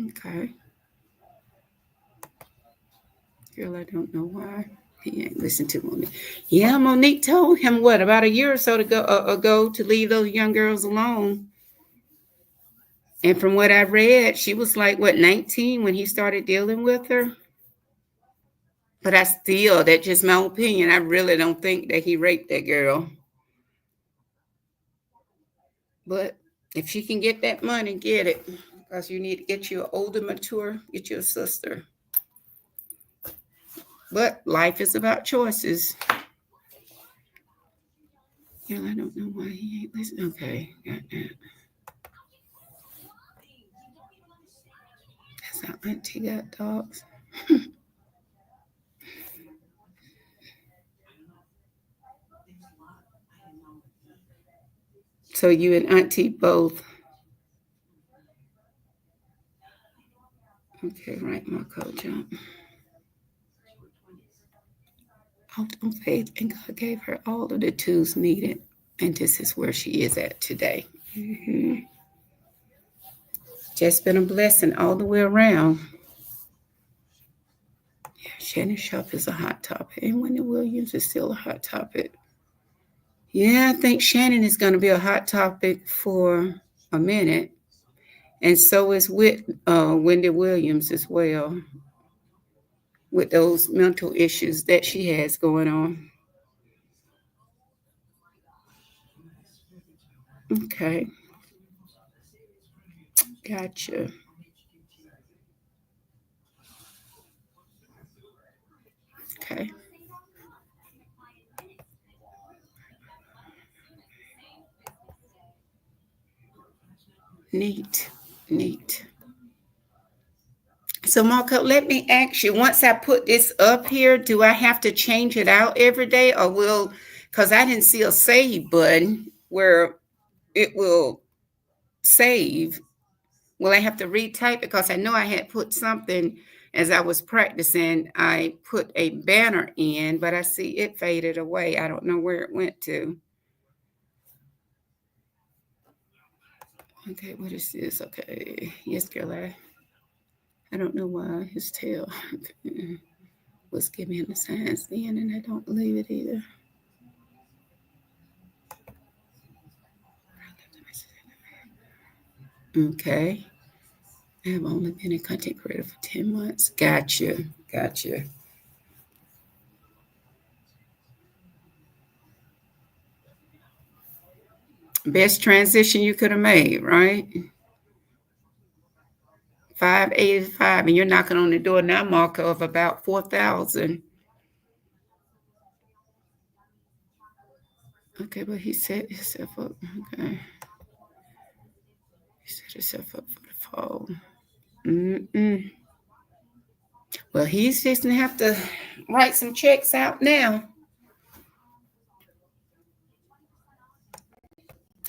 Okay. Girl, I don't know why he ain't listened to Monique. Yeah, Monique told him what about a year or so ago to leave those young girls alone. And from what I read, she was like what 19 when he started dealing with her. But that's just my opinion. I really don't think that he raped that girl. But if she can get that money, get it. Because you need to get you an older, mature, get you a sister. But life is about choices. Yeah, I don't know why he ain't listening. Okay, got that. That's how Auntie got dogs. So you and Auntie both. Okay, right, Marco jump. Out on faith, and God gave her all of the tools needed, and this is where she is at today. Mm-hmm. Just been a blessing all the way around. Yeah, Shannon Sharp is a hot topic, and Wendy Williams is still a hot topic. Yeah, I think Shannon is going to be a hot topic for a minute, and so is with Wendy Williams as well, with those mental issues that she has going on. Okay, gotcha. Okay. Neat, neat. So, Marco, let me ask you, once I put this up here, do I have to change it out every day or will, because I didn't see a save button where it will save. Will I have to retype it? Because I know I had put something as I was practicing. I put a banner in, but I see it faded away. I don't know where it went to. Okay, what is this? Okay, yes, girl, I don't know why his tail was giving him the signs then, and I don't believe it either. Okay. I have only been a content creator for 10 months. Gotcha. Gotcha. Best transition you could have made, right? 585, and you're knocking on the door now, Marco, of about 4,000. Okay, but he set himself up. Okay. He set himself up for the fall. Mm-mm. Well, he's just gonna have to write some checks out now.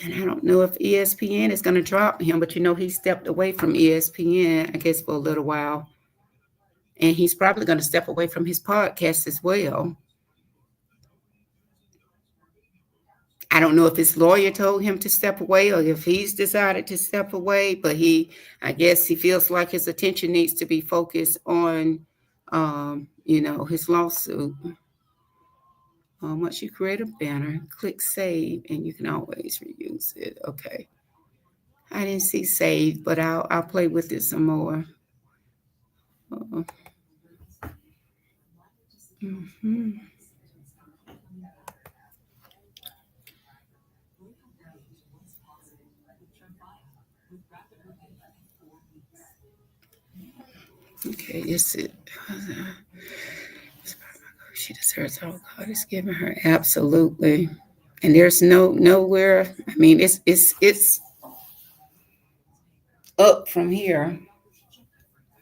And I don't know if ESPN is going to drop him, but he stepped away from ESPN, I guess, for a little while. And he's probably going to step away from his podcast as well. I don't know if his lawyer told him to step away or if he's decided to step away, but I guess he feels like his attention needs to be focused on, his lawsuit. Once you create a banner, click save, and you can always reuse it. Okay. I didn't see save, but I'll play with it some more. Mm-hmm. Okay, this is she deserves all God has given her. Absolutely. And there's nowhere. I mean, it's up from here.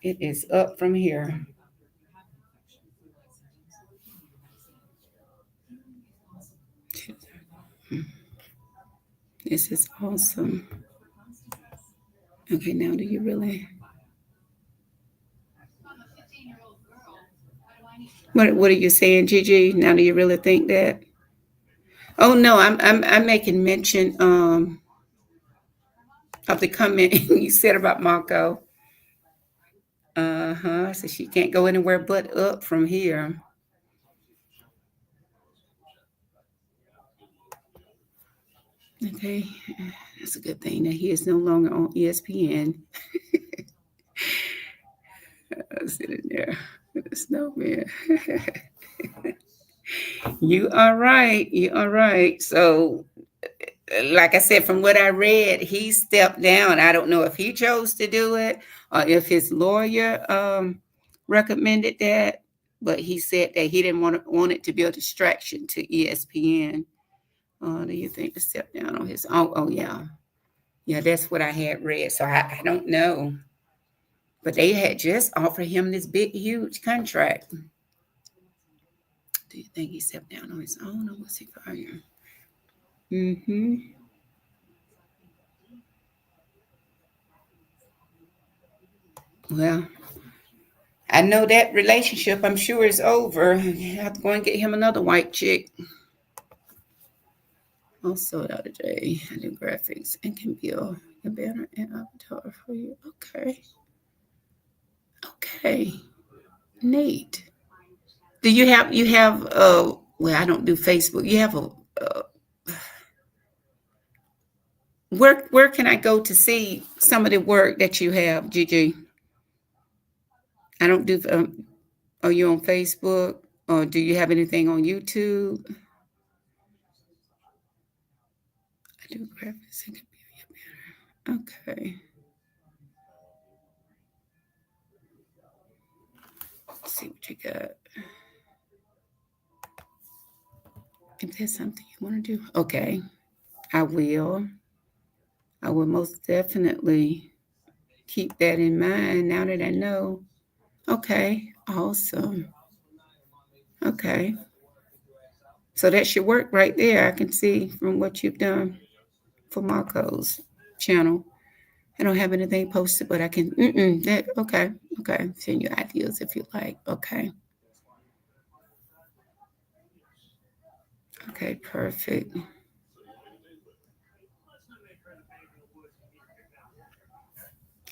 It is up from here. This is awesome. Okay, now do you really? What are you saying, Gigi? Now do you really think that? Oh no, I'm making mention of the comment you said about Mako. Uh-huh. So she can't go anywhere but up from here. Okay. That's a good thing that he is no longer on ESPN. Sitting there with a snowman. You are right. You are right. So, like I said, from what I read, he stepped down. I don't know if he chose to do it or if his lawyer recommended that, but he said that he didn't want it to be a distraction to ESPN. Do you think to step down on his own? Oh, yeah. Yeah, that's what I had read. So I don't know. But they had just offered him this big, huge contract. Do you think he stepped down on his own or was he fired? Mm-hmm. Well, I know that relationship, I'm sure, is over. You have to go and get him another white chick. Also, the other day, I do graphics and can build a banner and avatar for you. Okay. Okay. Neat. Do well, I don't do Facebook. You have where can I go to see some of the work that you have, Gigi? I don't do, are you on Facebook or do you have anything on YouTube? I do graphics and computer banner. Okay. Let's see what you got. If there's something you want to do, okay, I will. I will most definitely keep that in mind now that I know. Okay, awesome. Okay. So that's your work right there. I can see from what you've done for Marco's channel. I don't have anything posted, but I can. Okay. Okay. Send you ideas if you like. Okay. Okay. Perfect.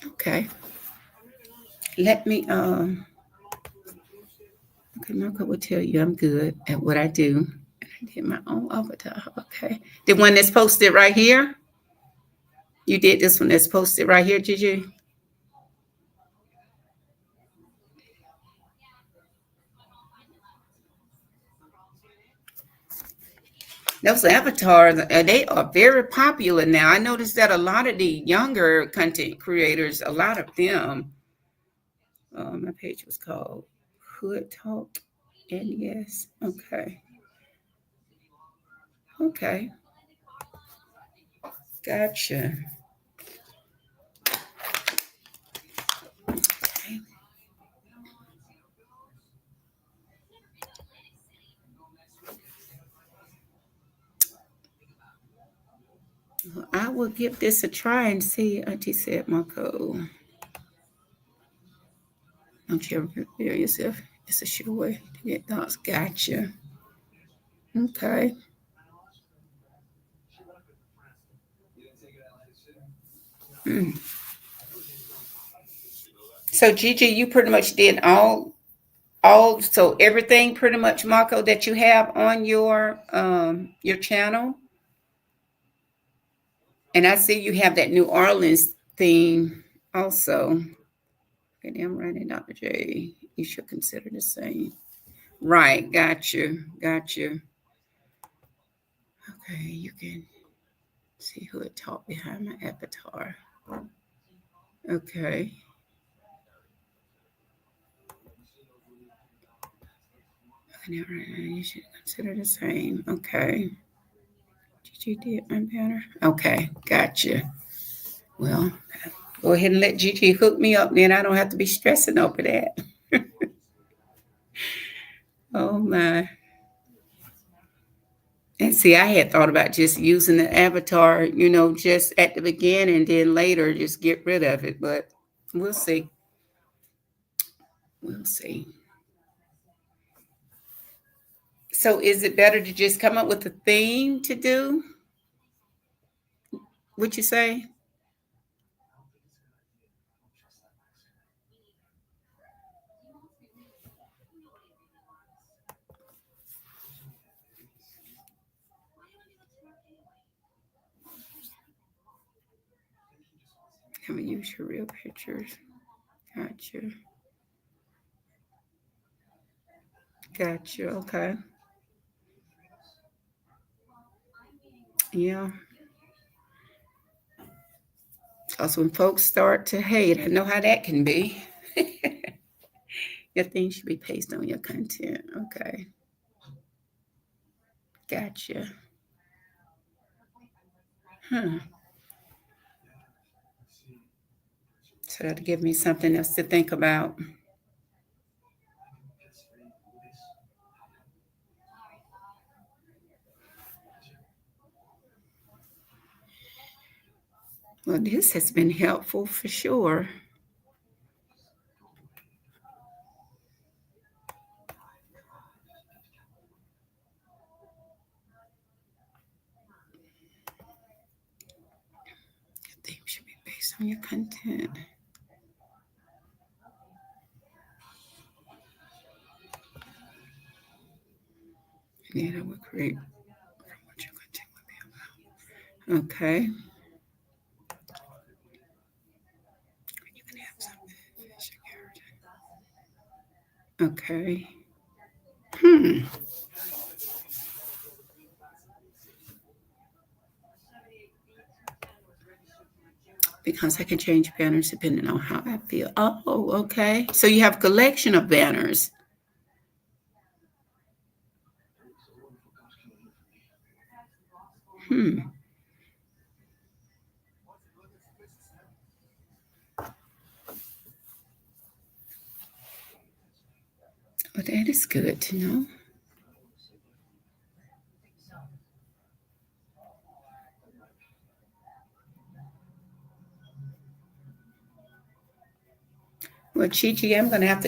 Okay. Let me. Okay, Marco will tell you I'm good at what I do. I did my own avatar. Okay. The one that's posted right here. You did this one that's posted right here, Gigi? Those avatars, they are very popular now. I noticed that a lot of the younger content creators, a lot of them, my page was called Hood Talk. And yes, okay. Okay. Gotcha. Okay. Well, I will give this a try and see. Auntie said Marco. Don't you ever prepare yourself? It's a sure way to get thoughts. Gotcha. Okay. Mm. So Gigi, you pretty much did so everything pretty much, Marco, that you have on your channel. And I see you have that New Orleans theme also. Okay, I'm writing Dr. J. You should consider the same. Right, got you. Got you. Okay, you can see who it taught behind my avatar. Okay. You should consider the same. Okay. Gigi did my banner. Okay, gotcha. Well, go ahead and let Gigi hook me up, then I don't have to be stressing over that. Oh my. And see, I had thought about just using the avatar, just at the beginning, then later just get rid of it. But we'll see. We'll see. So is it better to just come up with a theme to do? Would you say? Have you use your real pictures? Gotcha. Gotcha. Okay. Yeah. Because when folks start to hate, I know how that can be. Your thing should be based on your content. Okay. Gotcha. Huh. So that'll give me something else to think about. Well, this has been helpful for sure. Your theme should be based on your content. And then I will create what your content would be about. Okay. You can have something. Okay. Hmm. Because I can change banners depending on how I feel. Oh, okay. So you have a collection of banners. Hmm. Well, that is good to know. Well, Chi, I'm gonna have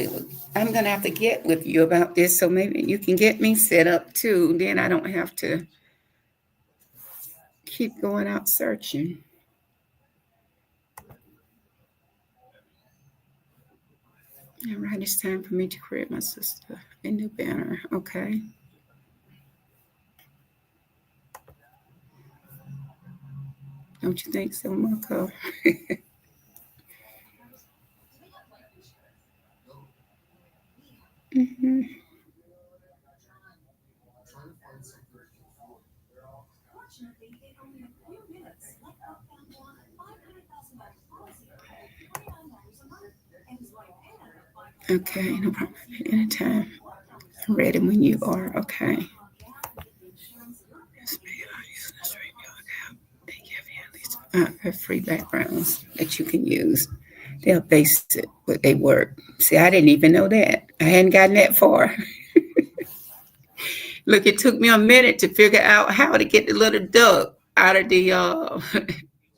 to get with you about this, so maybe you can get me set up too. Then I don't have to keep going out searching. All right, it's time for me to create my sister a new banner. Okay. Don't you think so, Marco? Hmm. Okay, no problem. Anytime. I'm ready when you are. Okay. Free backgrounds that you can use. They'll base it, but they work. See, I didn't even know that. I hadn't gotten that far. Look, it took me a minute to figure out how to get the little duck out of the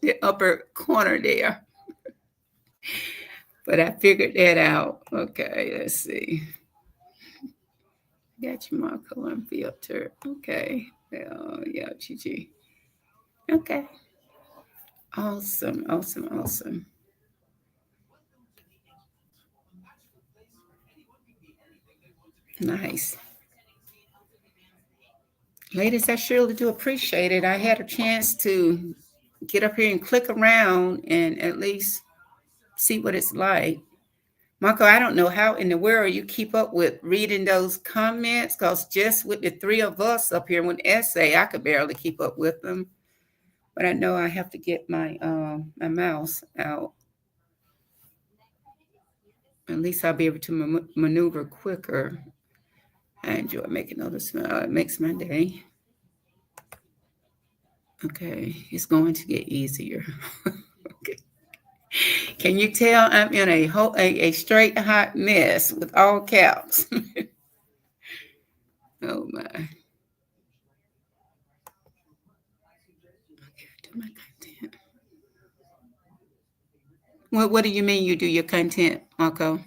the upper corner there. But I figured that out. Okay, let's see. Got you, Marco, unfiltered. Okay. Oh, yeah, Gigi. Okay. Awesome, awesome, awesome. Nice. Ladies, I surely do appreciate it. I had a chance to get up here and click around and at least see what it's like. Marco, I don't know how in the world you keep up with reading those comments because just with the three of us up here with essay, I could barely keep up with them. But I know I have to get my mouse out. At least I'll be able to maneuver quicker. I enjoy making others smile. It makes my day. Okay, it's going to get easier. Okay. Can you tell I'm in a straight hot mess with all caps? Oh my. Okay, do my content. What do you mean you do your content, Marco?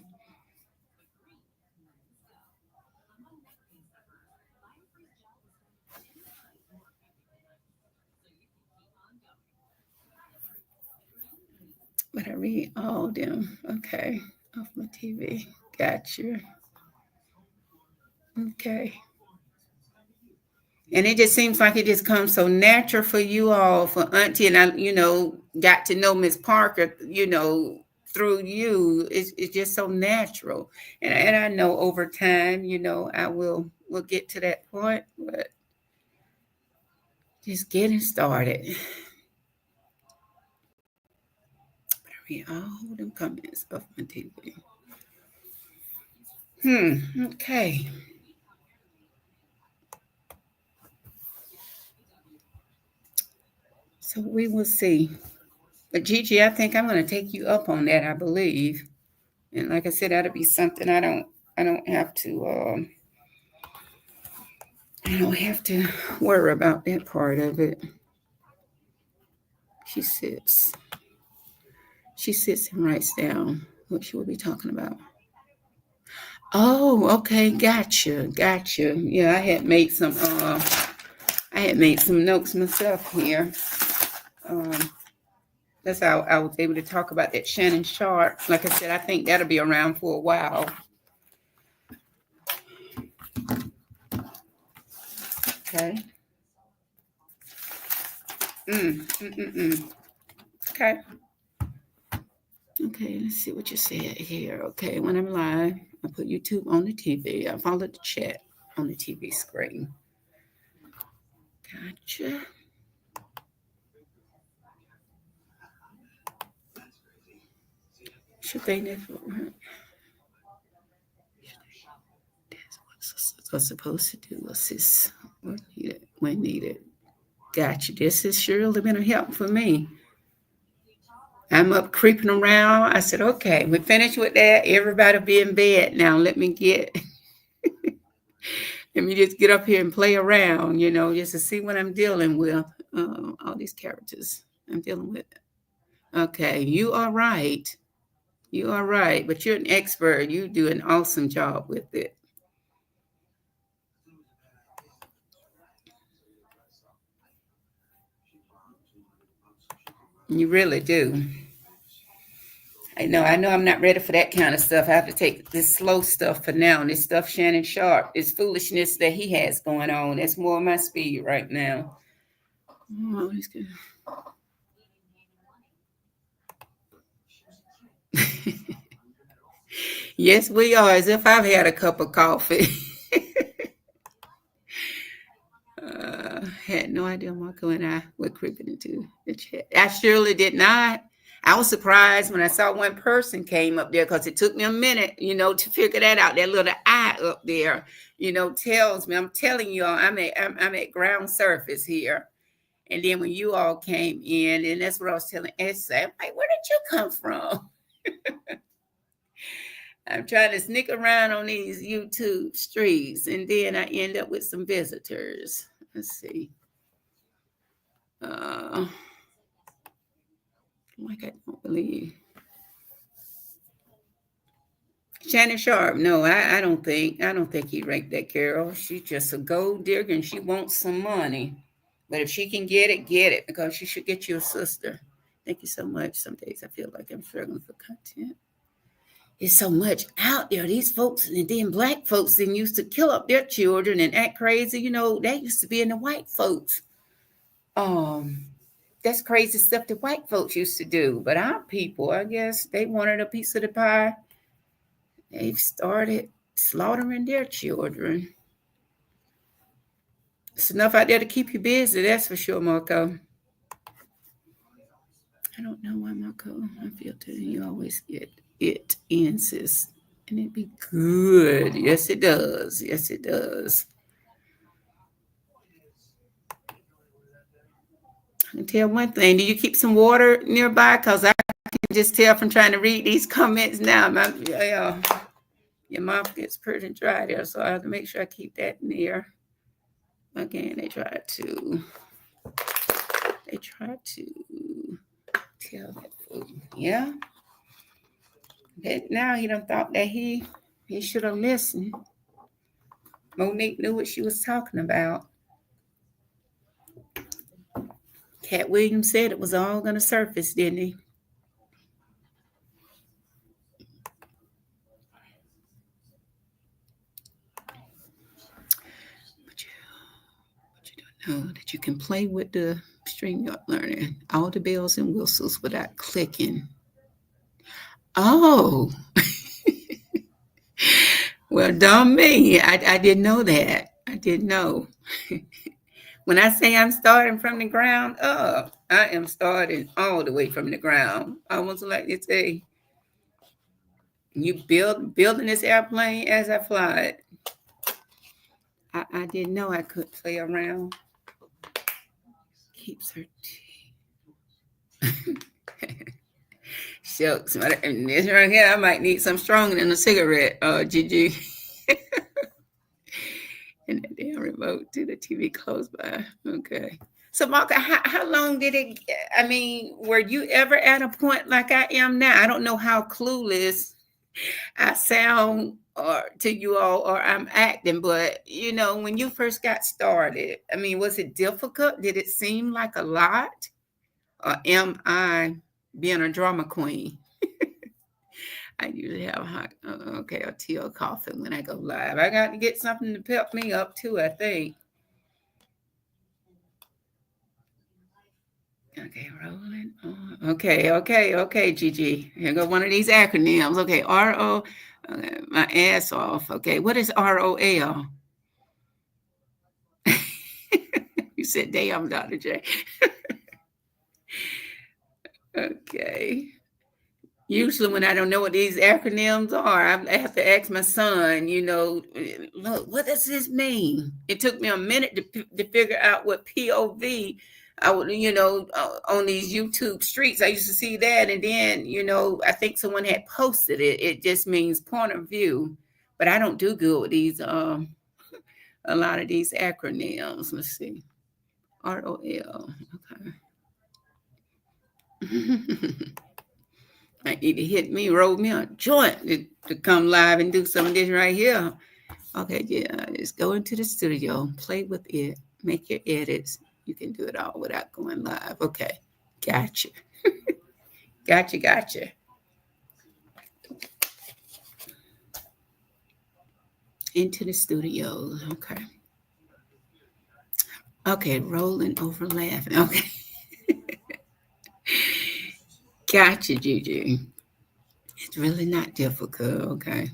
But I read all of them. Okay, off my TV. Gotcha. Okay. And it just seems like it just comes so natural for you all, for Auntie, and I, got to know Miss Parker, through you. It's just so natural, and I know over time, I will get to that point, but just getting started. But I read all them comments off my TV. Okay. So we will see. But Gigi, I think I'm going to take you up on that. I believe, and like I said, that'll be something I don't have to. I don't have to worry about that part of it. She sits. She sits and writes down what she will be talking about. Oh, okay, gotcha, gotcha. Yeah, I had made some notes myself here. That's how I was able to talk about that Shannon Sharp. Like I said, I think that'll be around for a while. Okay. Okay. Okay, let's see what you said here. Okay, when I'm live, I put YouTube on the TV. I follow the chat on the TV screen. Gotcha. Should they never? That's what I'm supposed to do. Assist when needed. Gotcha. This has surely been a help for me. I'm up creeping around. I said, okay, we're finished with that. Everybody be in bed now. Let me just get up here and play around, just to see what I'm dealing with. All these characters I'm dealing with. Okay, you are right. You are right. But you're an expert. You do an awesome job with it. You really do. I know I'm not ready for that kind of stuff. I have to take this slow stuff for now. This stuff Shannon Sharp, this foolishness that he has going on. That's more my speed right now. Oh, he's good. Yes, we are, as if I've had a cup of coffee. Had no idea Marco and I were creeping into the chat. I surely did not. I was surprised when I saw one person came up there because it took me a minute, to figure that out. That little eye up there, tells me. I'm telling you all, I'm at ground surface here. And then when you all came in, and that's what I was telling Essay, I'm like, where did you come from? I'm trying to sneak around on these YouTube streets, and then I end up with some visitors. Let's see. Like I don't believe. Shannon Sharp, no, I don't think he raped that girl. She's just a gold digger and she wants some money. But if she can get it, because she should get you a sister. Thank you so much. Some days I feel like I'm struggling for content. There's so much out there. These folks, and then black folks then used to kill up their children and act crazy. You know, that used to be in the white folks. That's crazy stuff that white folks used to do. But our people, I guess, they wanted a piece of the pie. They've started slaughtering their children. It's enough out there to keep you busy, that's for sure, Marco. I don't know why, Marco. I feel too. You always get it in, sis. And it be good. Yes, it does. Yes, it does. I can tell one thing. Do you keep some water nearby? Because I can just tell from trying to read these comments now. Your mouth gets pretty dry there, so I have to make sure I keep that near. Again, they try to tell that fool. Yeah. But now he done thought that he should have listened. Monique knew what she was talking about. Cat Williams said it was all going to surface, didn't he? But you don't know that you can play with the StreamYard Learning, all the bells and whistles without clicking. Oh. Well, dumb me. I didn't know that. I didn't know. When I say I'm starting from the ground up, I am starting all the way from the ground. I almost like to say, you building this airplane as I fly it. I didn't know I could play around. Keeps her teeth. Shucks, and this right here, I might need some stronger than a cigarette, Gigi. And the damn remote to the TV close by. Okay. So, Mark, how long did it? I mean, were you ever at a point like I am now? I don't know how clueless I sound to you all or I'm acting, but you know, when you first got started, I mean, was it difficult? Did it seem like a lot? Or am I being a drama queen? I usually have a tea or coffee when I go live. I got to get something to pep me up too, I think. Okay, rolling on. Okay, Gigi. Here go one of these acronyms. Okay, R-O, my ass off. Okay, what is ROL? You said, damn, Dr. J. Okay. Usually when I don't know what these acronyms are, I have to ask my son, you know, look, what does this mean? It took me a minute to figure out what POV, I would, you know, on these YouTube streets. I used to see that. And then, you know, I think someone had posted it. It just means point of view. But I don't do good with these, a lot of these acronyms. Let's see. ROL. Okay. I need to hit me, roll me a joint to come live and do some of this right here. Okay, yeah, just go into the studio, play with it, make your edits. You can do it all without going live. Okay, gotcha. Gotcha. Into the studio, okay. Okay, rolling over laughing. Okay. Gotcha, Juju. It's really not difficult. Okay.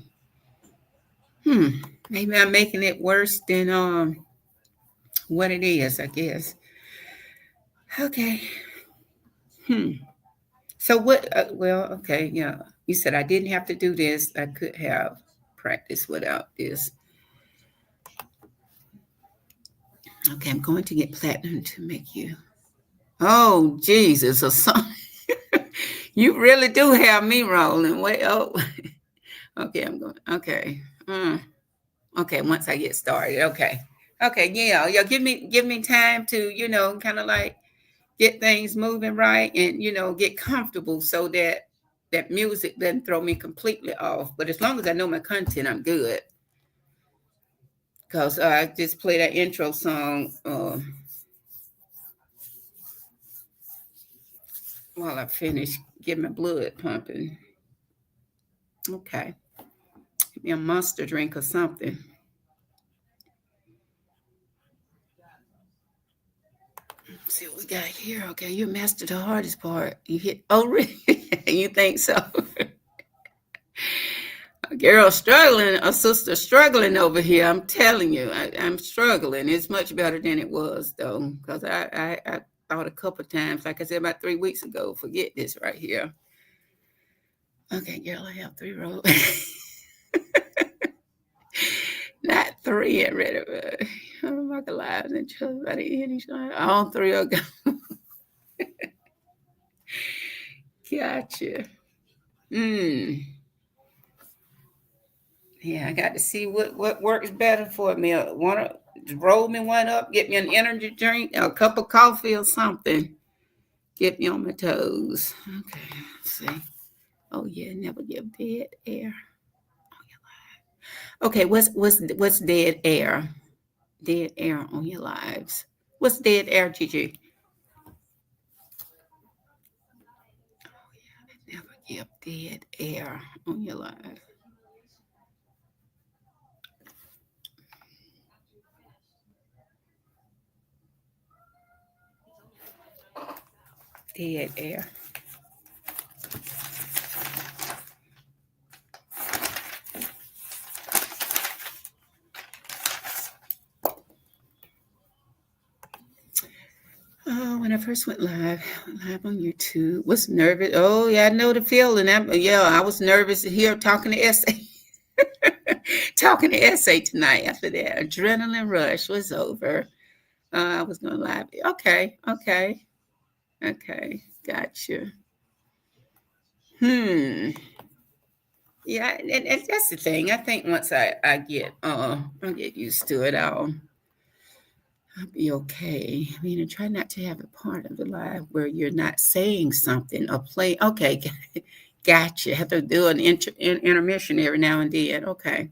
Maybe I'm making it worse than what it is, I guess. Okay. So what? Well, okay, yeah. You said I didn't have to do this. I could have practiced without this. Okay, I'm going to get platinum to make you. Oh, Jesus, or something. You really do have me rolling. Wait, oh. Okay, I'm going. Okay. Okay, once I get started. Okay, yeah. Give me time to, you know, kind of like get things moving right and, you know, get comfortable so that music doesn't throw me completely off. But as long as I know my content, I'm good. Because I just played that intro song. while I finish getting my blood pumping. Okay. Give me a Monster drink or something. Let's see what we got here. Okay, you mastered the hardest part. You hit, oh, really? You think so? A girl struggling, a sister struggling over here. I'm telling you, I'm struggling. It's much better than it was, though, because I thought a couple of times, like I said about 3 weeks ago, forget this right here. Okay, girl, I have 3 rolls. Not 3 and ready. I'm not alive and just by the end. All 3 are gone. Gotcha. Yeah, I got to see what works better for me. Want to roll me one up, get me an energy drink, a cup of coffee or something. Get me on my toes. Okay, let's see. Oh yeah, never give dead air. Okay, what's dead air? Dead air on your lives. What's dead air, Gigi? Oh yeah, never give dead air on your life. Dead air. Oh, when I first went live on YouTube, was nervous. Oh yeah, I know the feeling. I was nervous here talking to SA, talking to SA tonight. After that adrenaline rush was over, I was going live. Okay, gotcha. Hmm. Yeah, and that's the thing. I think once I get used to it, I'll be okay. I mean, and try not to have a part of the live where you're not saying something or play. Okay, gotcha. Have to do an intermission every now and then. Okay,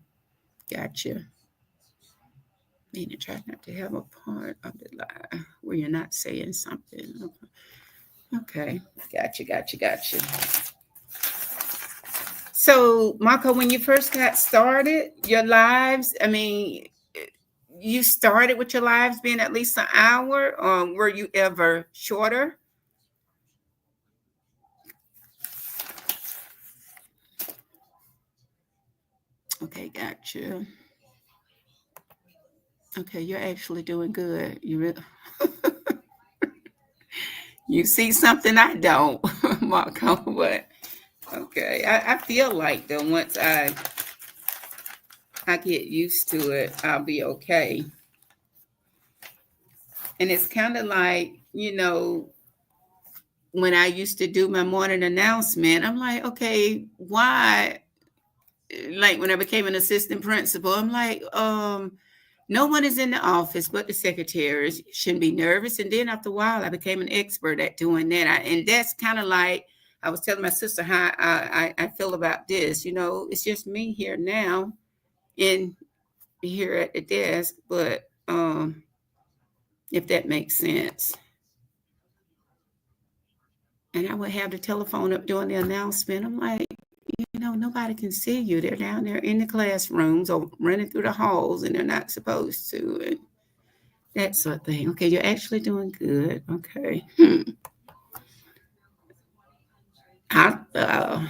gotcha. I mean, and try not to have a part of the live where you're not saying something. Okay, gotcha. So, Marco, when you first got started, your lives, I mean, you started with your lives being at least an hour, or were you ever shorter? Okay, gotcha. Okay, you're actually doing good. You see something I don't, Marco, but okay. I feel like though once I get used to it, I'll be okay. And it's kind of like, when I used to do my morning announcement, I'm like, okay, why? Like when I became an assistant principal, I'm like, no one is in the office but the secretaries. Shouldn't be nervous. And then after a while, I became an expert at doing that. And that's kind of like I was telling my sister how I feel about this. It's just me here now, in here at the desk. But if that makes sense, and I would have the telephone up doing the announcement. I'm like, nobody can see you. They're down there in the classrooms or running through the halls, and they're not supposed to. And that sort of thing. Okay, you're actually doing good. Okay.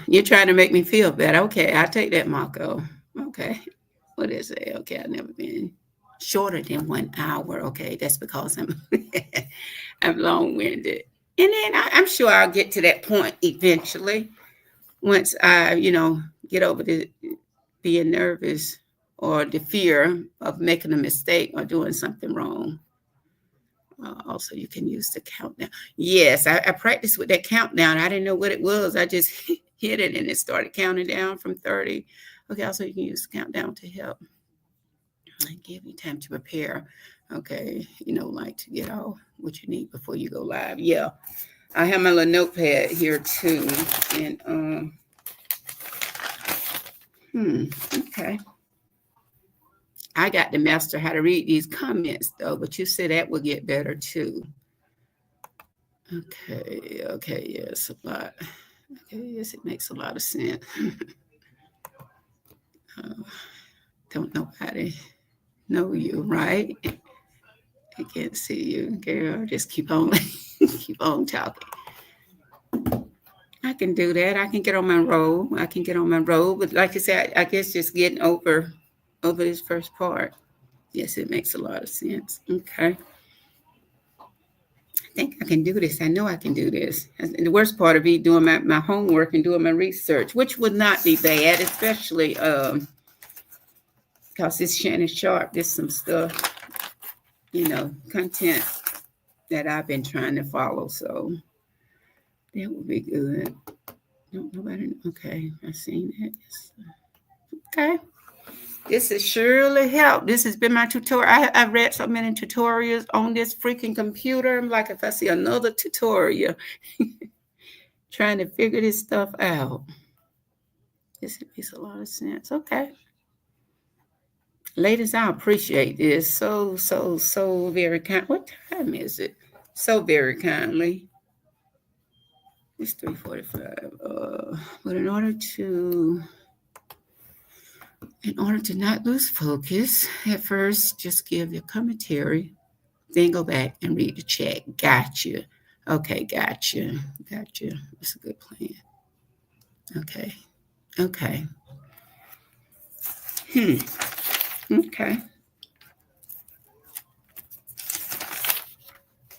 You're trying to make me feel better. Okay, I'll take that, Marco. Okay. What is it? Okay, I've never been shorter than 1 hour. Okay, that's because I'm long-winded. And then I'm sure I'll get to that point eventually once I, get over the being nervous or the fear of making a mistake or doing something wrong. Also, you can use the countdown. Yes, I practiced with that countdown. I didn't know what it was. I just hit it and it started counting down from 30. Okay, also you can use the countdown to help and give you time to prepare. Okay, like to get all what you need before you go live. Yeah, I have my little notepad here too. And okay. I got to master how to read these comments though, but you said that will get better too. Okay, yes, a lot. Okay, yes, it makes a lot of sense. uh, don't nobody know you, right? I can't see you, girl. Just keep on, keep on talking. I can do that. I can get on my roll. I can get on my roll. But like I said, I guess just getting over this first part. Yes, it makes a lot of sense. Okay. I think I can do this. I know I can do this. And the worst part of me doing my homework and doing my research, which would not be bad, especially because it's Shannon Sharp. There's some stuff, content that I've been trying to follow. So that would be good. No, nobody. Okay, I seen that. Okay. This has surely helped. This has been my tutorial. I've read so many tutorials on this freaking computer. I'm like, if I see another tutorial, trying to figure this stuff out. This makes a lot of sense. Okay. Ladies, I appreciate this so very kind. What time is it? So very kindly. It's 3:45. But in order to not lose focus, at first just give your commentary, then go back and read the chat. Gotcha. Okay, gotcha. Gotcha. That's a good plan. Okay. Okay. Okay.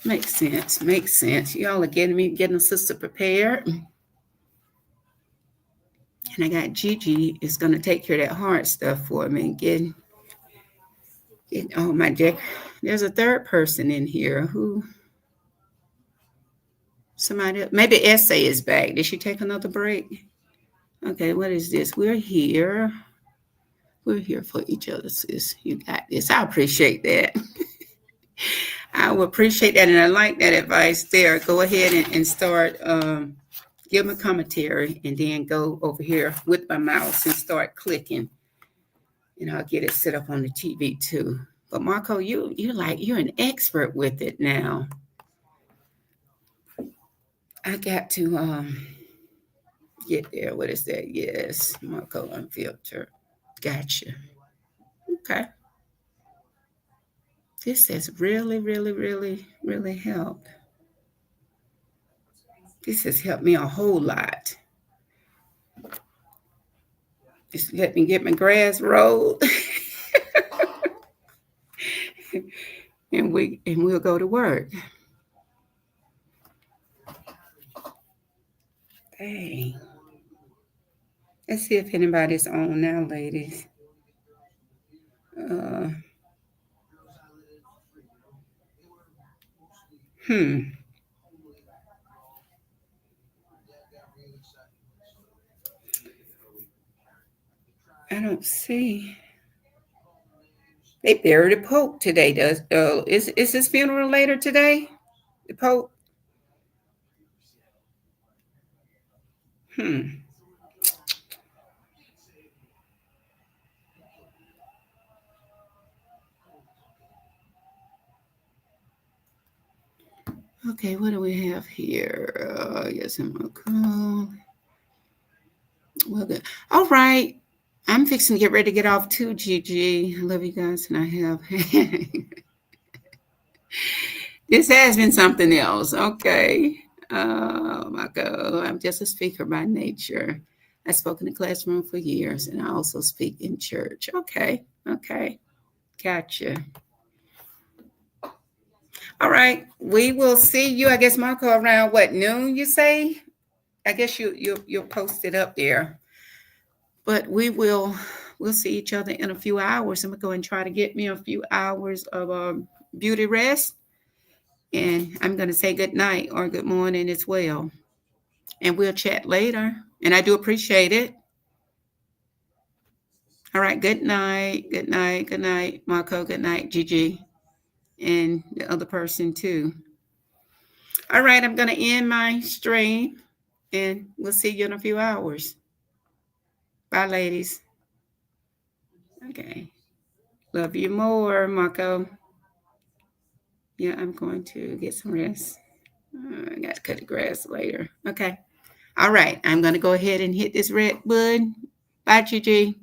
Makes sense. Makes sense. Y'all are getting a sister prepared. And I got Gigi is gonna take care of that hard stuff for me and get oh my deck. There's a third person in here who somebody maybe Essay is back. Did she take another break? Okay, what is this? We're here. We're here for each other, sis. You got this. I appreciate that. I will appreciate that, and I like that advice there. Go ahead and start give them a commentary, and then go over here with my mouse and start clicking, and I'll get it set up on the TV too. But Marco, you're an expert with it now. I got to get there. What is that? Yes, Marco Unfiltered. Gotcha. Okay. This has really, really, really, really helped. This has helped me a whole lot. Just let me get my grass rolled. and we'll go to work. Dang. Let's see if anybody's on now, ladies. Uh, hmm. I don't see. They buried the Pope today. Is his funeral later today? The Pope. Hmm. Okay, what do we have here? Yes, I'm cool. Well, good. All right. I'm fixing to get ready to get off too, Gigi. I love you guys, and I have. This has been something else. Okay. Oh my God. I'm just a speaker by nature. I spoke in the classroom for years, and I also speak in church. Okay. Okay. Gotcha. All right. We will see you, I guess, Marco, around what, noon, you say? I guess you'll post it up there. But we'll see each other in a few hours. I'm gonna go and try to get me a few hours of beauty rest. And I'm gonna say good night or good morning as well. And we'll chat later. And I do appreciate it. All right, good night, good night, good night, Marco, good night, Gigi, and the other person too. All right, I'm gonna end my stream and we'll see you in a few hours. Bye, ladies. Okay. Love you more, Marco. Yeah, I'm going to get some rest. I got to cut the grass later. Okay. All right. I'm going to go ahead and hit this red button. Bye, Gigi.